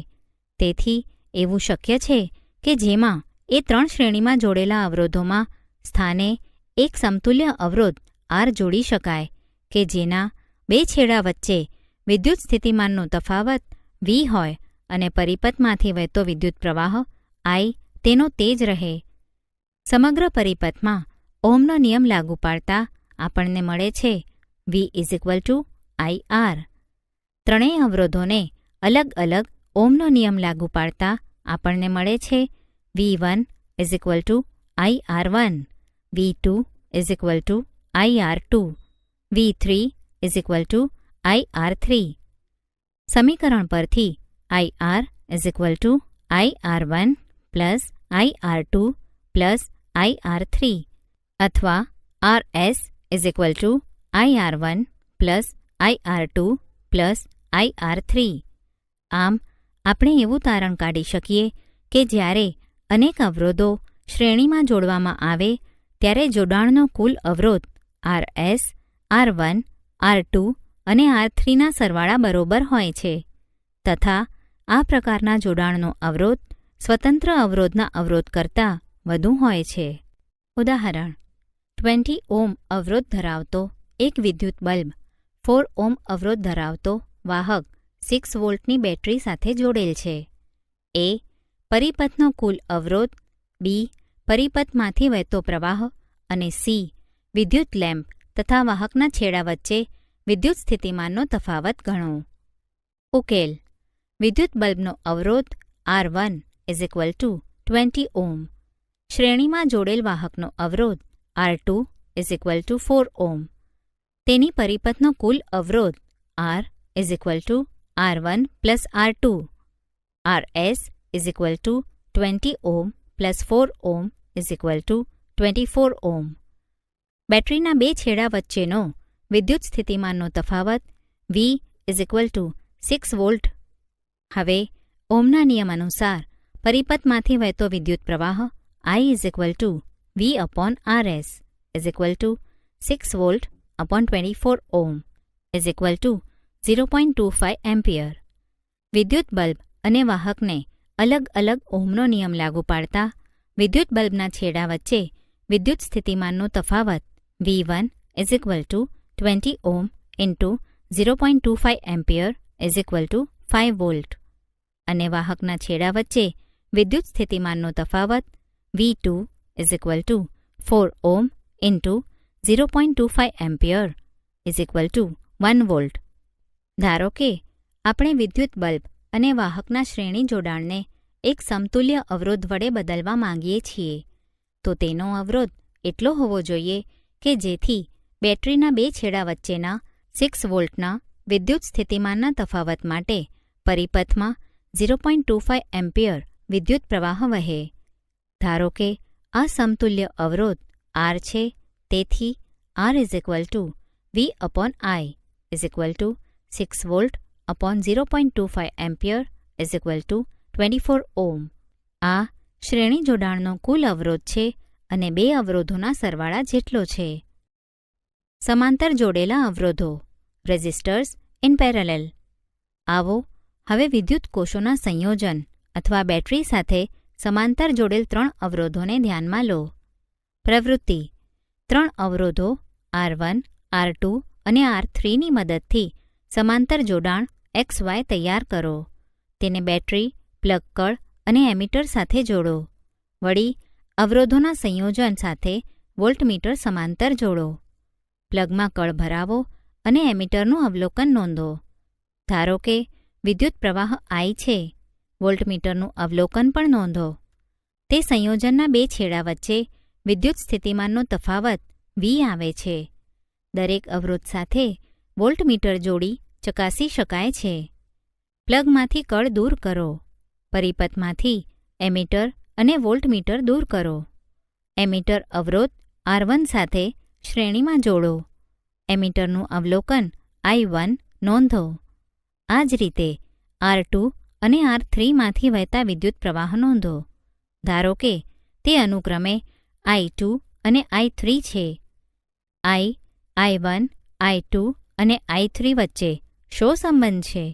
તેથી એવું શક્ય છે કે જેમાં એ 3 શ્રેણીમાં જોડેલા અવરોધોમાં સ્થાને એક સમતુલ્ય અવરોધ R જોડી શકાય કે જેના 2 છેડા વચ્ચે વિદ્યુત સ્થિતિમાનનો તફાવત V હોય અને પરિપથમાંથી વહેતો વિદ્યુત પ્રવાહ I તેનો તે જ રહે. સમગ્ર પરિપથમાં ઓહમનો નિયમ લાગુ પાડતા આપણને મળે છે V IR. ત્રણેય અવરોધોને અલગ અલગ ઓહમનો નિયમ લાગુ પાડતા આપણને મળે છે V1 IR1, V2 IR2, V3 IR3. સમીકરણ પરથી IR IR1 IR2 IR3 અથવા RS IR1 IR2 IR3. આમ આપણે એવું તારણ કાઢી શકીએ કે જ્યારે અનેક અવરોધો શ્રેણીમાં જોડવામાં આવે ત્યારે જોડાણનો કુલ અવરોધ RS, R1, R2 અને R3ના સરવાળા બરોબર હોય છે તથા આ પ્રકારના જોડાણનો અવરોધ સ્વતંત્ર અવરોધના અવરોધ કરતાં વધુ હોય છે. ઉદાહરણ: 20 ઓહ્મ અવરોધ ધરાવતો એક વિદ્યુત બલ્બ 4 ઓહ્મ અવરોધ ધરાવતો વાહક 6 વોલ્ટની બેટરી સાથે જોડેલ છે. A. પરિપથનો કુલ અવરોધ, B. પરિપથમાંથી વહેતો પ્રવાહ અને C. વિદ્યુત લેમ્પ તથા વાહકના છેડા વચ્ચે વિદ્યુત સ્થિતિમાનનો તફાવત ગણો. ઉકેલ: વિદ્યુત બલ્બનો અવરોધ R1 20 ઓહ્મ, શ્રેણીમાં જોડેલ વાહકનો અવરોધ R2 4 ઓહ્મ, તેની પરિપથનો કુલ અવરોધ R R1 R2, RS 20 ohm + 4 ohm 24 ohm. બેટરીના 2 છેડા વચ્ચેનો વિદ્યુત સ્થિતિમાનનો તફાવત V 6 વોલ્ટ. હવે ઓહ્મના નિયમ અનુસાર પરિપથમાંથી વહેતો વિદ્યુત પ્રવાહ I V/RS 6 volt / 24 ohm 0.25 ampere. વિદ્યુત બલ્બ અને વાહકને અલગ અલગ ઓહ્મનો નિયમ લાગુ પાડતા વિદ્યુત બલ્બના છેડા વચ્ચે વિદ્યુત સ્થિતિમાનનો તફાવત V1 20 ઓહ્મ × 0.25 એમ્પિયર 5 વોલ્ટ અને વાહકના છેડા વચ્ચે વિદ્યુત સ્થિતિમાનનો તફાવત V2 4 ઓહ્મ × 0.25 એમ્પિયર 1 વોલ્ટ. ધારો કે આપણે વિદ્યુત બલ્બ અને વાહકના શ્રેણી જોડાણને એક સમતુલ્ય અવરોધ વડે બદલવા માંગીએ છીએ તો તેનો અવરોધ એટલો હોવો જોઈએ કે જેથી બેટરીના 2 છેડા વચ્ચેના 6 વોલ્ટના વિદ્યુત સ્થિતિમાનના તફાવત માટે પરિપથમાં 0.25 એમ્પિયર વિદ્યુત પ્રવાહ વહે. ધારો કે આ સમતુલ્ય અવરોધ R છે, તેથી R V/I 6 volt / 0.25 ampere 24 ohm. આ શ્રેણી જોડાણનો કુલ અવરોધ છે અને 2 અવરોધોના સરવાળા જેટલો છે. સમાંતર જોડેલા અવરોધો રેઝિસ્ટર્સ ઇન પેરેલલ. આવો હવે વિદ્યુત કોષોના સંયોજન અથવા બેટરી સાથે સમાંતર જોડેલ 3 અવરોધોને ધ્યાનમાં લો. પ્રવૃત્તિ: 3 અવરોધો R1, R2 અને R3ની મદદથી સમાંતર જોડાણ XY તૈયાર કરો. તેને બેટરી, પ્લગ કળ અને એમીટર સાથે જોડો. વળી અવરોધોના સંયોજન સાથે વોલ્ટમીટર સમાંતર જોડો. પ્લગમાં કળ ભરાવો અને એમીટરનું અવલોકન નોંધો. ધારો કે વિદ્યુત પ્રવાહ I છે. વોલ્ટમીટરનું અવલોકન પણ નોંધો. તે સંયોજનના 2 છેડા વચ્ચે વિદ્યુત સ્થિતિમાનનો તફાવત V આવે છે. દરેક અવરોધ સાથે વોલ્ટમીટર જોડી ચકાસી શકાય છે. પ્લગમાંથી કળ દૂર કરો. પરિપથમાંથી એમીટર અને વોલ્ટમીટર દૂર કરો. એમીટર અવરોધ R1 સાથે શ્રેણીમાં જોડો. એમીટરનું અવલોકન I1 નોંધો. આ જ રીતે R2 અને R3માંથી વહેતા વિદ્યુત પ્રવાહ નોંધો. ધારો કે તે અનુક્રમે I2 અને I3 છે. I1, I2 અને I3 વચ્ચે શો સંબંધ છે?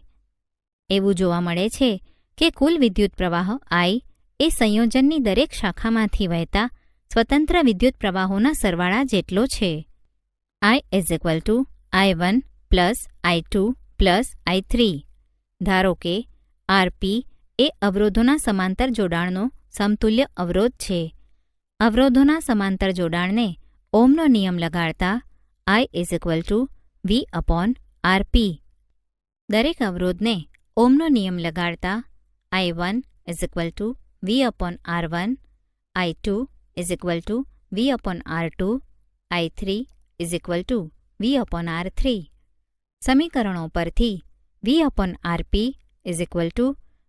એવું જોવા મળે છે કે કુલ વિદ્યુત પ્રવાહ I એ સંયોજનની દરેક શાખામાંથી વહેતા સ્વતંત્ર વિદ્યુત પ્રવાહોના સરવાળા જેટલો છે. I is equal to I1 plus I2 plus I3. ધારો કે RP એ અવરોધોના સમાંતર જોડાણનો સમતુલ્ય અવરોધ છે. અવરોધોના સમાંતર જોડાણને ઓહ્મનો નિયમ લગાડતા I is equal to V upon RP. દરેક અવરોધને ઓહ્મનો નિયમ લગાડતા I1 is equal to V upon R1, I2 is equal to V upon R2, I3 is equal to V upon R3. સમીકરણો પરથી V upon RP is equal to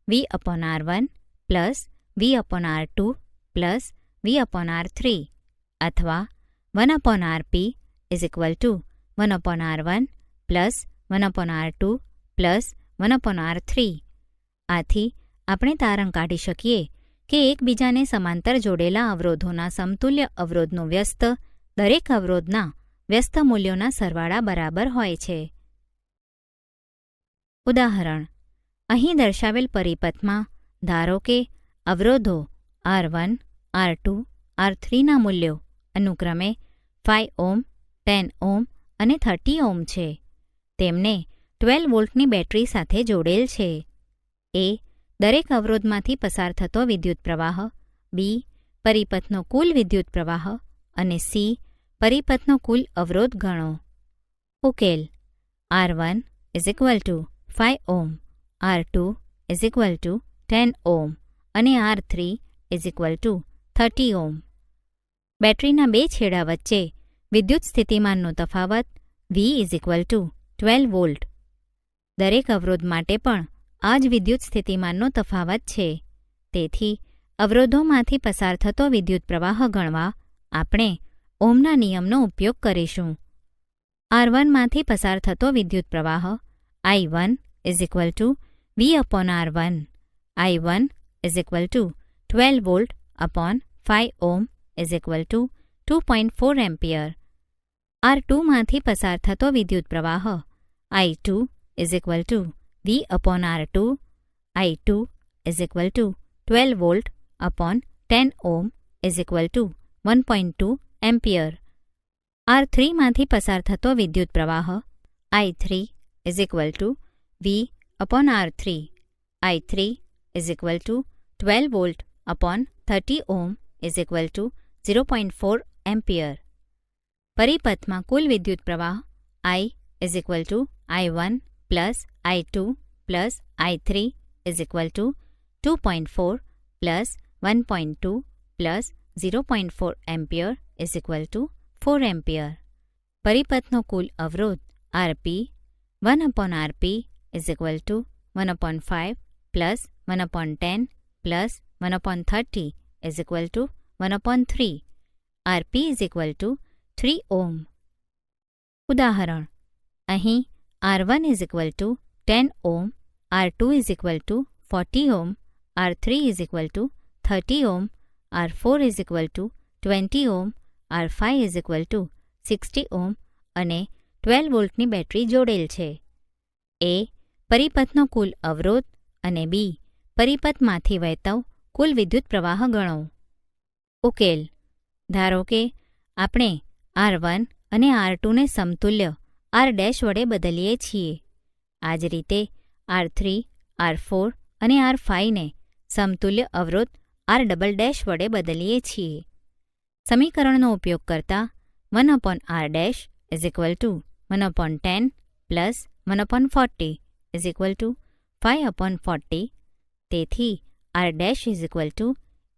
V upon R1 plus V upon R2 plus V upon R3 અથવા 1 upon RP is equal to 1 upon R1 plus 1 upon R2 plus 1 upon R3. આથી આપણે તારણ કાઢી શકીએ કે એકબીજાને સમાંતર જોડેલા અવરોધોના સમતુલ્ય અવરોધનું વ્યસ્ત દરેક અવરોધના વ્યસ્ત મૂલ્યોના સરવાળા બરાબર હોય છે. ઉદાહરણ: અહીં દર્શાવેલ પરિપથમાં ધારો કે અવરોધો R1, R2, R3ના મૂલ્યો અનુક્રમે 5 ઓહ્મ, 10 ઓહ્મ અને 30 ઓહ્મ છે. તેમને 12 વોલ્ટની બેટરી સાથે જોડેલ છે. એ દરેક અવરોધમાંથી પસાર થતો વિદ્યુત પ્રવાહ, B પરિપથનો કુલ વિદ્યુત પ્રવાહ અને C પરિપથનો કુલ અવરોધ ગણો. ઉકેલ: R1 is equal to 5 ohm, R2 is equal two 10 ohm અને R3 is equal two 30 ohm. બેટરીના બે છેડા વચ્ચે વિદ્યુત સ્થિતિમાનનો તફાવત V is equal to 12 volt. દરેક અવરોધ માટે પણ આ જ વિદ્યુત સ્થિતિમાનનો તફાવત છે. તેથી અવરોધોમાંથી પસાર થતો વિદ્યુત પ્રવાહ ગણવા આપણે ઓહ્મના નિયમનો ઉપયોગ કરીશું. R1માંથી પસાર થતો વિદ્યુત પ્રવાહ I1 is equal to V upon R1, I1 is equal to 12 volt upon 5 ohm is equal to 2.4 ampere. R2માંથી પસાર થતો વિદ્યુત પ્રવાહ I2 is equal to V upon R2, I2 is equal to 12 volt upon 10 ohm is equal to 1.2 ampere. R3માંથી પસાર થતો વિદ્યુત પ્રવાહ I3 is equal to V upon R3, I3 is equal to 12 volt upon 30 ohm is equal to 0.4 ampere. પરિપથમાં કુલ વિદ્યુત પ્રવાહ I is equal to I1 plus I2 plus I3 is equal to 2.4 plus 1.2 plus 0.4 ampere is equal to 4 ampere. પરિપથનો કુલ અવરોધ RP 1 upon RP is equal to 1 upon 5 plus 1 upon 10 plus 1 upon 30 is equal to 1 upon 3. RP is equal to 3 ohm. ઉદાહરણ: અહીં R1 is equal two 10 ohm, R2 is equal two 40 ohm, R3 is equal two 30 ohm, R4 is equal two 20 ohm, R5 is equal two 60 ohm અને 12 વોલ્ટની battery જોડેલ છે. A પરિપથનો કુલ અવરોધ અને B પરિપથમાંથી વહેતો કુલ વિદ્યુત પ્રવાહ ગણો. ઉકેલ: ધારો કે આપણે R1 અને R2ને સમતુલ્ય R' વડે બદલીએ છીએ. આ જ રીતે R3, R4 અને R5ને સમતુલ્ય અવરોધ R" વડે બદલીએ છીએ. સમીકરણનો ઉપયોગ કરતા 1 upon R' is equal to 1 upon 10 plus 1 upon 40 is equal to 5 upon 40. તેથી R' is equal two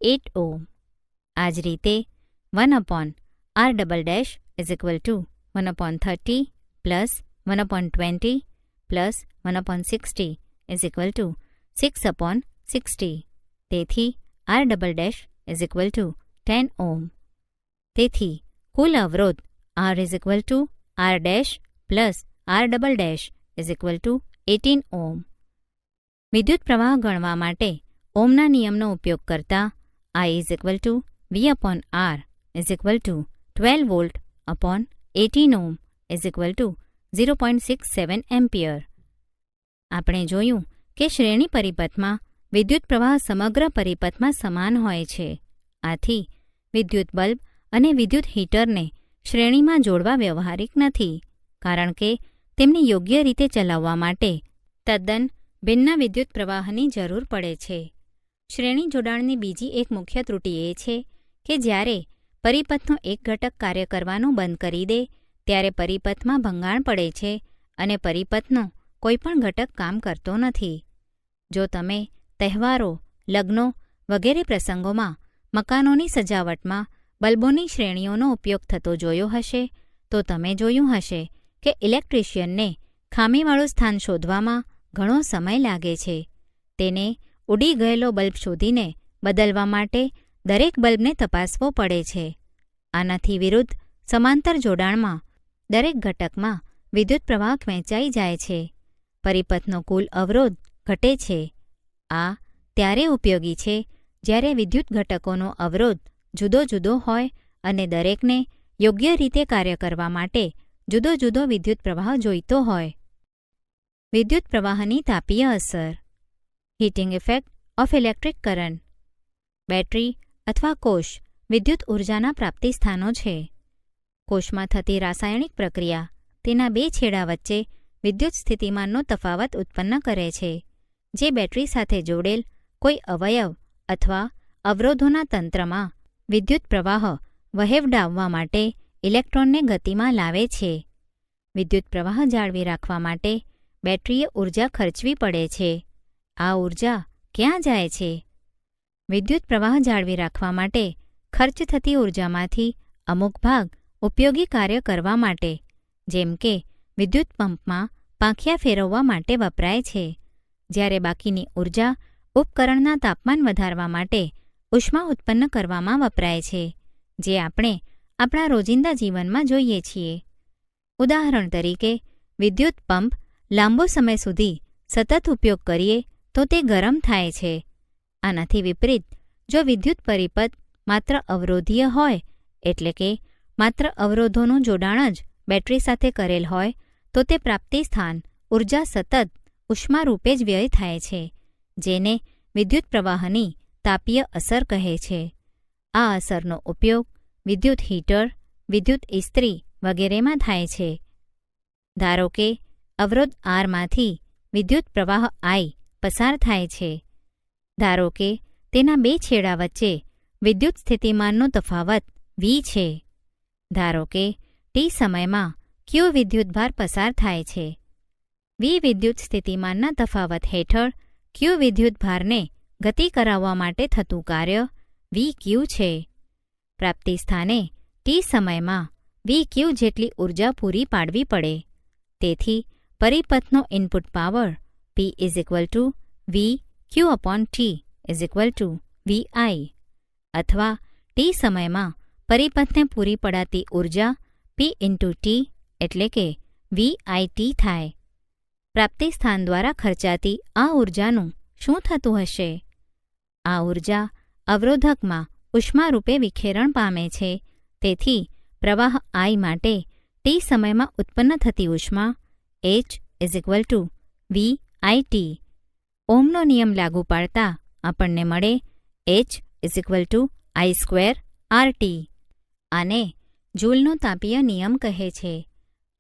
8 ohm. આ જ રીતે 1 upon R" is equal to 1 upon 30 plus 1 upon 20 plus 1 upon 60 is equal two 6 upon 60. તેથી R" is equal two 10 ohm. તેથી કુલ અવરોધ R is equal two R' plus R" is equal two 18 ohm. વિદ્યુત પ્રવાહ ગણવા માટે ઓહ્મના નિયમનો ઉપયોગ કરતા I is equal to V upon R is equal to 12 volt upon 18 ohm is equal two 0.67 ampere. આપણે જોયું કે શ્રેણી પરિપથમાં વિદ્યુત પ્રવાહ સમગ્ર પરિપથમાં સમાન હોય છે. આથી વિદ્યુત બલ્બ અને વિદ્યુત હીટરને શ્રેણીમાં જોડવા વ્યવહારિક નથી, કારણ કે તેમને યોગ્ય રીતે ચલાવવા માટે તદ્દન ભિન્ન વિદ્યુત પ્રવાહની જરૂર પડે છે. શ્રેણી જોડાણની બીજી એક મુખ્ય ત્રુટિ એ છે કે જ્યારે પરિપથનો એક ઘટક કાર્ય કરવાનું બંધ કરી દે ત્યારે પરિપથમાં ભંગાણ પડે છે અને પરિપથનો કોઈપણ ઘટક કામ કરતો નથી. જો તમે તહેવારો, લગ્નો વગેરે પ્રસંગોમાં મકાનોની સજાવટમાં બલ્બોની શ્રેણીઓનો ઉપયોગ થતો જોયો હશે તો તમે જોયું હશે કે ઇલેક્ટ્રિશિયનને ખામીવાળું સ્થાન શોધવામાં ઘણો સમય લાગે છે. તેને ઉડી ગયેલો બલ્બ શોધીને બદલવા માટે દરેક બલ્બને તપાસવો પડે છે. આનાથી વિરુદ્ધ સમાંતર જોડાણમાં દરેક ઘટકમાં વિદ્યુત પ્રવાહ વહેંચાઈ જાય છે. પરિપથનો કુલ અવરોધ ઘટે છે. આ ત્યારે ઉપયોગી છે જ્યારે વિદ્યુત ઘટકોનો અવરોધ જુદો જુદો હોય અને દરેકને યોગ્ય રીતે કાર્ય કરવા માટે જુદો જુદો વિદ્યુત પ્રવાહ જોઈતો હોય. વિદ્યુત પ્રવાહની તાપીય અસર. Heating effect of electric current. Battery અથવા કોષ વિદ્યુત ઊર્જાના પ્રાપ્તિ સ્થાનો છે. કોષમાં થતી રાસાયણિક પ્રક્રિયા તેના બે છેડા વચ્ચે વિદ્યુત સ્થિતિમાનનો તફાવત ઉત્પન્ન કરે છે, જે બેટરી સાથે જોડેલ કોઈ અવયવ અથવા અવરોધોના તંત્રમાં વિદ્યુત પ્રવાહ વહેવડાવવા માટે ઇલેક્ટ્રોનને ગતિમાં લાવે છે. વિદ્યુત પ્રવાહ જાળવી રાખવા માટે બેટરીએ ઊર્જા ખર્ચવી પડે છે. આ ઊર્જા ક્યાં જાય છે? વિદ્યુત પ્રવાહ જાળવી રાખવા માટે ખર્ચ થતી ઊર્જામાંથી અમુક ભાગ ઉપયોગી કાર્ય કરવા માટે, જેમ કે વિદ્યુત પંપમાં પાંખિયા ફેરવવા માટે વપરાય છે, જ્યારે બાકીની ઊર્જા ઉપકરણના તાપમાન વધારવા માટે ઉષ્મા ઉત્પન્ન કરવામાં વપરાય છે, જે આપણે આપણા રોજિંદા જીવનમાં જોઈએ છીએ. ઉદાહરણ તરીકે, વિદ્યુત પંપ લાંબો સમય સુધી સતત ઉપયોગ કરીએ તો તે ગરમ થાય છે. આનાથી વિપરીત, જો વિદ્યુત પરિપથ માત્ર અવરોધીય હોય, એટલે કે માત્ર અવરોધોનું જોડાણ જ બેટરી સાથે કરેલ હોય, તો તે પ્રાપ્તિ સ્થાન ઊર્જા સતત ઉષ્મા રૂપે જ વ્યય થાય છે, જેને વિદ્યુત પ્રવાહની તાપીય અસર કહે છે. આ અસરનો ઉપયોગ વિદ્યુત હીટર, વિદ્યુત ઇસ્ત્રી વગેરેમાં થાય છે. ધારો કે અવરોધ આરમાંથી વિદ્યુત પ્રવાહ I પસાર થાય છે. ધારો કે તેના બે છેડા વચ્ચે વિદ્યુત સ્થિતિમાનનો તફાવત V છે. ધારો કે t સમયમાં Q વિદ્યુતભાર પસાર થાય છે. V વિદ્યુત સ્થિતિમાનના તફાવત હેઠળ Q વિદ્યુતભારને ગતિ કરાવવા માટે થતું કાર્ય VQ છે. પ્રાપ્તિ સ્થાને t સમયમાં VQ જેટલી ઊર્જા પૂરી પાડવી પડે. તેથી પરિપથનો input power P VQ/T VI, અથવા t સમયમાં પરિપથને પૂરી પડાતી ઊર્જા P/T એટલે કે VIT થાય. પ્રાપ્તિ સ્થાન દ્વારા ખર્ચાતી આ ઊર્જાનું શું થતું હશે? આ ઊર્જા અવરોધકમાં ઉષ્મા રૂપે વિખેરણ પામે છે. તેથી પ્રવાહ I માટે t સમયમાં ઉત્પન્ન થતી ઉષ્મા H/VIT. ઓહ્મનો નિયમ લાગુ પાડતા આપણને મળે H/I²RT. આને જૂલનો તાપીય નિયમ કહે છે.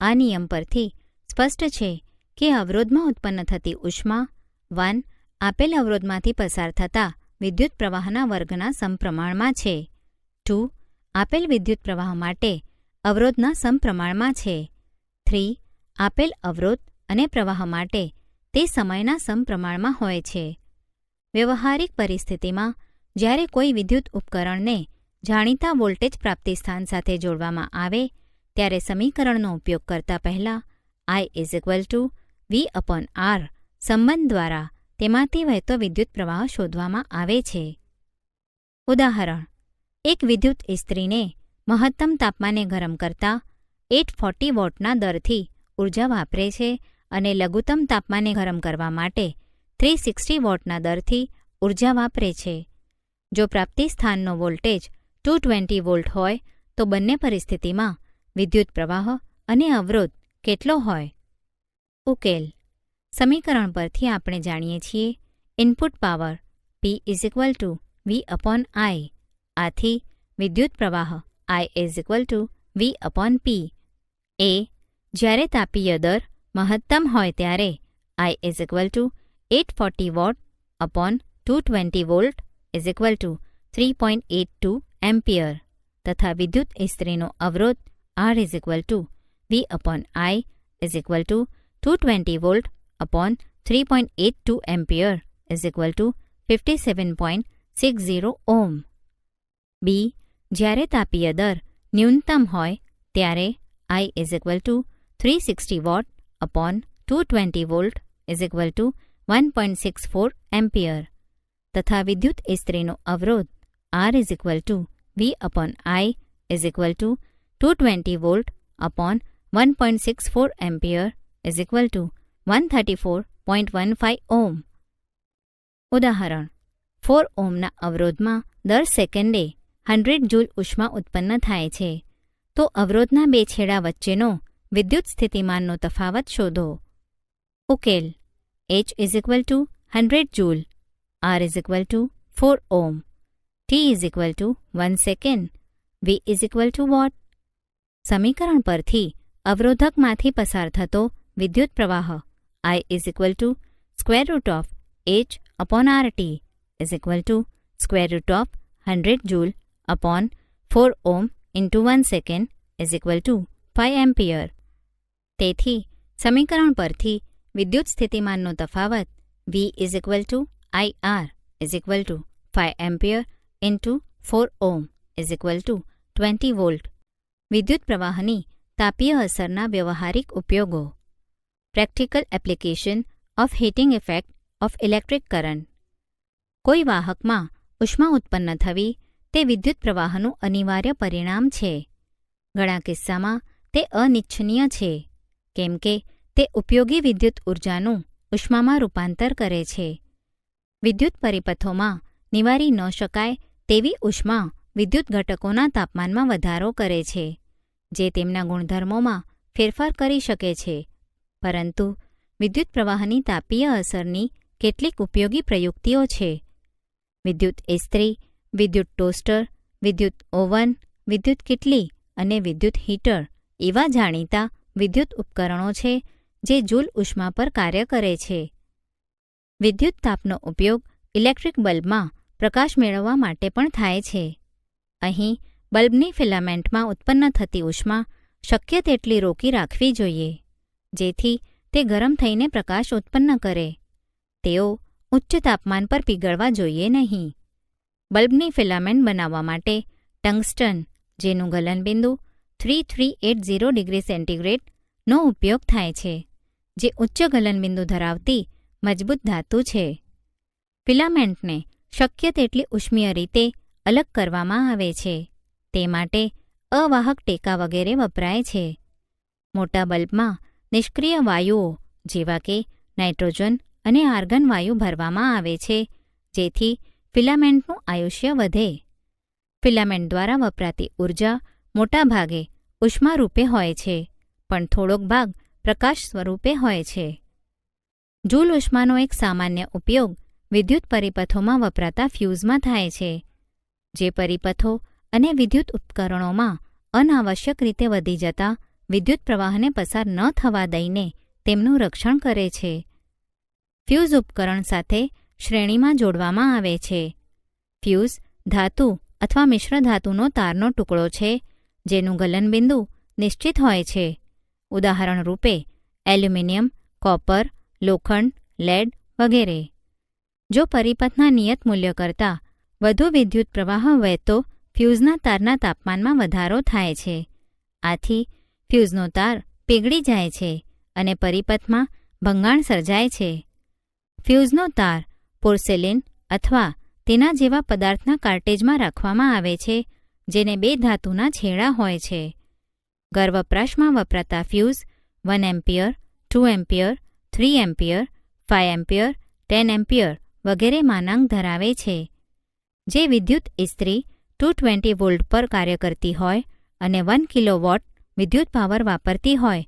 આ નિયમ પરથી સ્પષ્ટ છે કે અવરોધમાં ઉત્પન્ન થતી ઉષ્મા 1 આપેલ અવરોધમાંથી પસાર થતા વિદ્યુત પ્રવાહના વર્ગના સમપ્રમાણમાં છે. 2 આપેલ વિદ્યુત પ્રવાહ માટે અવરોધના સમપ્રમાણમાં છે. 3 આપેલ અવરોધ અને પ્રવાહ માટે તે સમયના સમપ્રમાણમાં હોય છે. વ્યવહારિક પરિસ્થિતિમાં જ્યારે કોઈ વિદ્યુત ઉપકરણને જાણીતા વોલ્ટેજ પ્રાપ્તિસ્થાન સાથે જોડવામાં આવે ત્યારે સમીકરણનો ઉપયોગ કરતા પહેલાં I/V/R સંબંધ દ્વારા તેમાંથી વહેતો વિદ્યુત પ્રવાહ શોધવામાં આવે છે. ઉદાહરણ: એક વિદ્યુત ઇસ્ત્રીને મહત્તમ તાપમાને ગરમ કરતા 840 વોટના દરથી ઊર્જા વાપરે છે અને લઘુત્તમ તાપમાને ગરમ કરવા માટે 360 વોટના દરથી ઊર્જા વાપરે છે. જો પ્રાપ્તિ સ્થાનનો વોલ્ટેજ 220 વોલ્ટ હોય તો બંને પરિસ્થિતિમાં વિદ્યુત પ્રવાહ અને અવરોધ કેટલો હોય? ઉકેલ: સમીકરણ પરથી આપણે જાણીએ છીએ input power P is equal to V upon I. આથી વિદ્યુત પ્રવાહ I is equal to V upon P. A જ્યારે તાપીય દર મહત્તમ હોય ત્યારે I is equal to 840 watt upon 220 volt is equal to 3.82 ampere તથા વિદ્યુત ઇસ્ત્રીનો અવરોધ R is equal to V upon I is equal to 220 volt upon 3.82 ampere is equal to 57.60 ohm. B જ્યારે તાપીય દર ન્યૂનતમ હોય ત્યારે I is equal to 360 watt upon 220 volt is equal to 1.64 ampere તથા વિદ્યુત ઇસ્ત્રીનો અવરોધ R is equal to V upon I is equal to 220 volt upon 1.64 ampere is equal to 134.15 ohm. ઉદાહરણ 4 ઓહ્મના અવરોધમાં દર સેકન્ડે 100 જૂલ ઉષ્મા ઉત્પન્ન થાય છે તો અવરોધના બે છેડા વચ્ચેનો વિદ્યુત સ્થિતિમાનનો તફાવત શોધો. ઉકેલ H is equal to 100 joule, R is equal to 4 ohm, T is equal to 1 second, V is equal to watt. સમીકરણ પરથી અવરોધકમાંથી પસાર થતો વિદ્યુત પ્રવાહ I is equal to square root of H upon RT is equal to square root of 100 joule upon 4 ohm into 1 second is equal to 5 ampere. તેથી સમીકરણ પરથી વિદ્યુત સ્થિતિમાનનો તફાવત V is equal two IR is equal to 5 ampere into 4 ohm is equal two 20 volt. વિદ્યુત પ્રવાહની તાપીય અસરના વ્યવહારિક ઉપયોગો. Practical application of heating effect of electric current. કોઈ વાહકમાં ઉષ્મા ઉત્પન્ન થવી તે વિદ્યુત પ્રવાહનું અનિવાર્ય પરિણામ છે. ઘણા કિસ્સામાં તે અનિચ્છનીય છે કેમ કે તે ઉપયોગી વિદ્યુત ઉર્જાનું ઉષ્મામાં રૂપાંતર કરે છે. વિદ્યુત પરિપથોમાં નિવારી ન શકાય તેવી ઉષ્મા વિદ્યુત ઘટકોના તાપમાનમાં વધારો કરે છે જે તેમના ગુણધર્મોમાં ફેરફાર કરી શકે છે. પરંતુ વિદ્યુત પ્રવાહની તાપીય અસરની કેટલીક ઉપયોગી પ્રયુક્તિઓ છે. વિદ્યુત ઇસ્ત્રી, વિદ્યુત ટોસ્ટર, વિદ્યુત ઓવન, વિદ્યુત કિટલી અને વિદ્યુત હીટર એવા જાણીતા વિદ્યુત ઉપકરણો છે જે જૂલ ઉષ્મા પર કાર્ય કરે છે. વિદ્યુત તાપનો ઉપયોગ ઇલેક્ટ્રિક બલ્બમાં પ્રકાશ મેળવવા માટે પણ થાય છે. અહીં બલ્બની ફિલામેન્ટમાં ઉત્પન્ન થતી ઉષ્મા શક્ય તેટલી રોકી રાખવી જોઈએ જેથી તે ગરમ થઈને પ્રકાશ ઉત્પન્ન કરે. તેઓ ઉચ્ચ તાપમાન પર પીગળવા જોઈએ નહીં. બલ્બની ફિલામેન્ટ બનાવવા માટે ટંગસ્ટન, જેનું ગલનબિંદુ 3380 ડિગ્રી સેન્ટીગ્રેડનો ઉપયોગ થાય છે, જે ઉચ્ચ ગલનબિંદુ ધરાવતી મજબૂત ધાતુ છે. ફિલામેન્ટને શક્ય તેટલી ઉષ્મીય રીતે અલગ કરવામાં આવે છે. તે માટે અવાહક ટેકા વગેરે વપરાય છે. મોટા બલ્બમાં નિષ્ક્રિય વાયુઓ જેવા કે નાઇટ્રોજન અને આર્ગન વાયુ ભરવામાં આવે છે જેથી ફિલામેન્ટનું આયુષ્ય વધે. ફિલામેન્ટ દ્વારા વપરાતી ઉર્જા મોટા ભાગે ઉષ્મા રૂપે હોય છે પણ થોડોક ભાગ પ્રકાશ સ્વરૂપે હોય છે. જૂલ ઉષ્માનો એક સામાન્ય ઉપયોગ વિદ્યુત પરિપથોમાં વપરાતા ફ્યુઝમાં થાય છે, જે પરિપથો અને વિદ્યુત ઉપકરણોમાં અનાવશ્યક રીતે વધી જતા વિદ્યુત પ્રવાહને પસાર ન થવા દઈને તેમનું રક્ષણ કરે છે. ફ્યુઝ ઉપકરણ સાથે શ્રેણીમાં જોડવામાં આવે છે. ફ્યુઝ ધાતુ અથવા મિશ્ર ધાતુનો તારનો ટુકડો છે જેનું ગલનબિંદુ નિશ્ચિત હોય છે. ઉદાહરણ રૂપે એલ્યુમિનિયમ, કોપર, લોખંડ, લેડ વગેરે. જો પરિપથના નિયત મૂલ્ય કરતાં વધુ વિદ્યુત પ્રવાહ વહેતો ફ્યુઝના તારના તાપમાનમાં વધારો થાય છે. આથી ફ્યુઝનો તાર પીગળી જાય છે અને પરિપથમાં ભંગાણ સર્જાય છે. ફ્યુઝનો તાર પોર્સેલિન અથવા તેના જેવા પદાર્થના કાર્ટેજમાં રાખવામાં આવે છે જેને બે ધાતુના છેડા હોય છે. ઘર વપરાશમાં વપરાતા fuse 1 ampere, 2 ampere, 3 ampere, 5 ampere, 10 ampere વગેરે માનાંક ધરાવે છે. જે વિદ્યુત ઇસ્ત્રી 220 વોલ્ટ પર કાર્ય કરતી હોય અને 1 કિલોવોટ વિદ્યુત પાવર વાપરતી હોય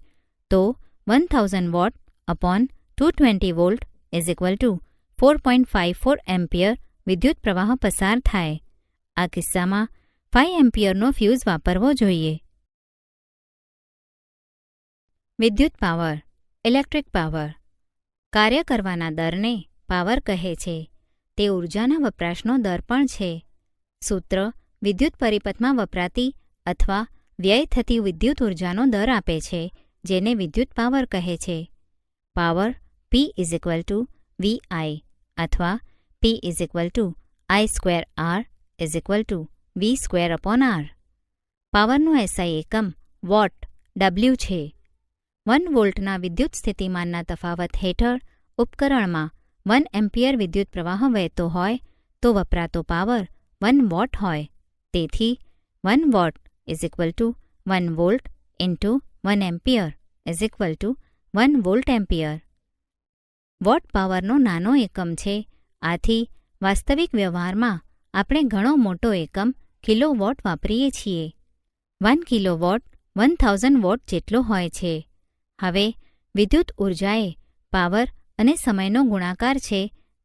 તો 1000 watt upon 220 volt is equal to 4.54 ampere વિદ્યુત પ્રવાહ પસાર થાય. આ કિસ્સામાં 5 એમ્પિયરનો ફ્યુઝ વાપરવો જોઈએ. વિદ્યુત પાવર, ઇલેક્ટ્રિક પાવર. કાર્ય કરવાના દરને પાવર કહે છે. તે ઊર્જાના વપરાશનો દર પણ છે. સૂત્ર વિદ્યુત પરિપથમાં વપરાતી અથવા વ્યય થતી વિદ્યુત ઊર્જાનો દર આપે છે, જેને વિદ્યુત પાવર કહે છે. પાવર P = VI અથવા P = I²R V²/R. પાવરનો SI એકમ વોટ W છે. 1 વોલ્ટના વિદ્યુત સ્થિતિમાનના તફાવત હેઠળ ઉપકરણમાં 1 એમ્પિયર વિદ્યુત પ્રવાહ વહેતો હોય તો વપરાતો પાવર 1 વોટ હોય. તેથી 1 watt = 1 volt × 1 ampere = 1 volt ampere. Watt પાવરનો નાનો એકમ છે. આથી વાસ્તવિક વ્યવહારમાં આપણે ઘણો મોટો એકમ કિલોવોટ વાપરીએ છીએ. 1 કિલોવોટ 1000 વોટ જેટલો હોય છે. હવે વિદ્યુત ઊર્જા એ પાવર અને સમયનો ગુણાકાર છે.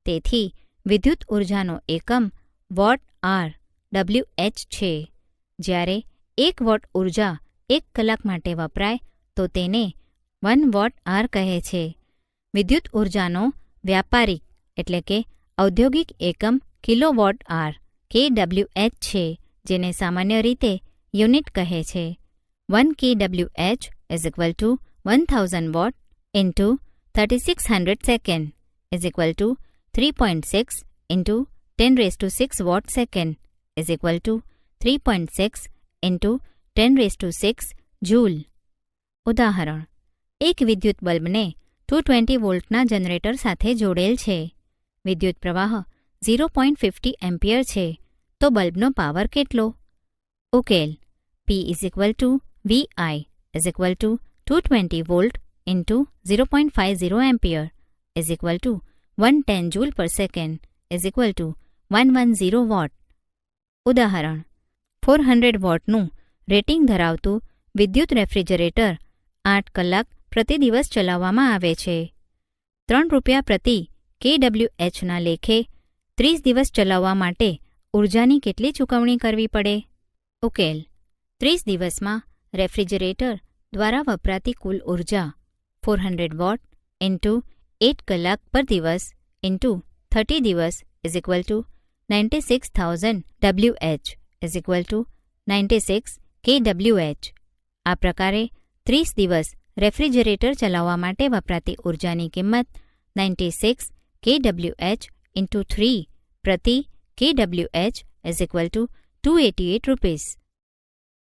તેથી વિદ્યુત ઊર્જાનો એકમ વોટ/આર WH છે. જ્યારે 1 વોટ ઊર્જા 1 કલાક માટે વપરાય તો તેને 1 વોટ/આર કહે છે. વિદ્યુત ઊર્જાનો વ્યાપારિક એટલે કે ઔદ્યોગિક એકમ કિલોવોટ/આર kWh છે, જેને સામાન્ય રીતે યુનિટ કહે છે. 1 kWh = 1000 watt × 3600 second = 3.6 × 10⁶ watt second = 3.6 × 10⁶ joule. ઉદાહરણ: એક વિદ્યુત બલ્બને 220 વોલ્ટના જનરેટર સાથે જોડેલ છે. વિદ્યુત પ્રવાહ 0.50 એમ્પિયર છે. તો બલ્બનો પાવર કેટલો? ઉકેલ: P = VI = 220 volt × 0.50 ampere = 110 જૂલ/સેકન્ડ = 110 vote. ઉદાહરણ: 400 વોટનું રેટિંગ ધરાવતું વિદ્યુત રેફ્રિજરેટર 8 કલાક પ્રતિ દિવસ ચલાવવામાં આવે છે. ₹3 પ્રતિ kWhના લેખે 30 દિવસ ચલાવવા માટે ઊર્જાની કેટલી ચૂકવણી કરવી પડે? ઉકેલ: 30 દિવસમાં રેફ્રિજરેટર દ્વારા વપરાતી કુલ ઊર્જા 400 વોટ × 8 કલાક પર દિવસ × 30 દિવસ = 96,000 Wh = 96 kWh. આ પ્રકારે 30 દિવસ રેફ્રિજરેટર ચલાવવા માટે વપરાતી ઊર્જાની કિંમત 96 kWh × 3 પ્રતિ kWh = ₹288.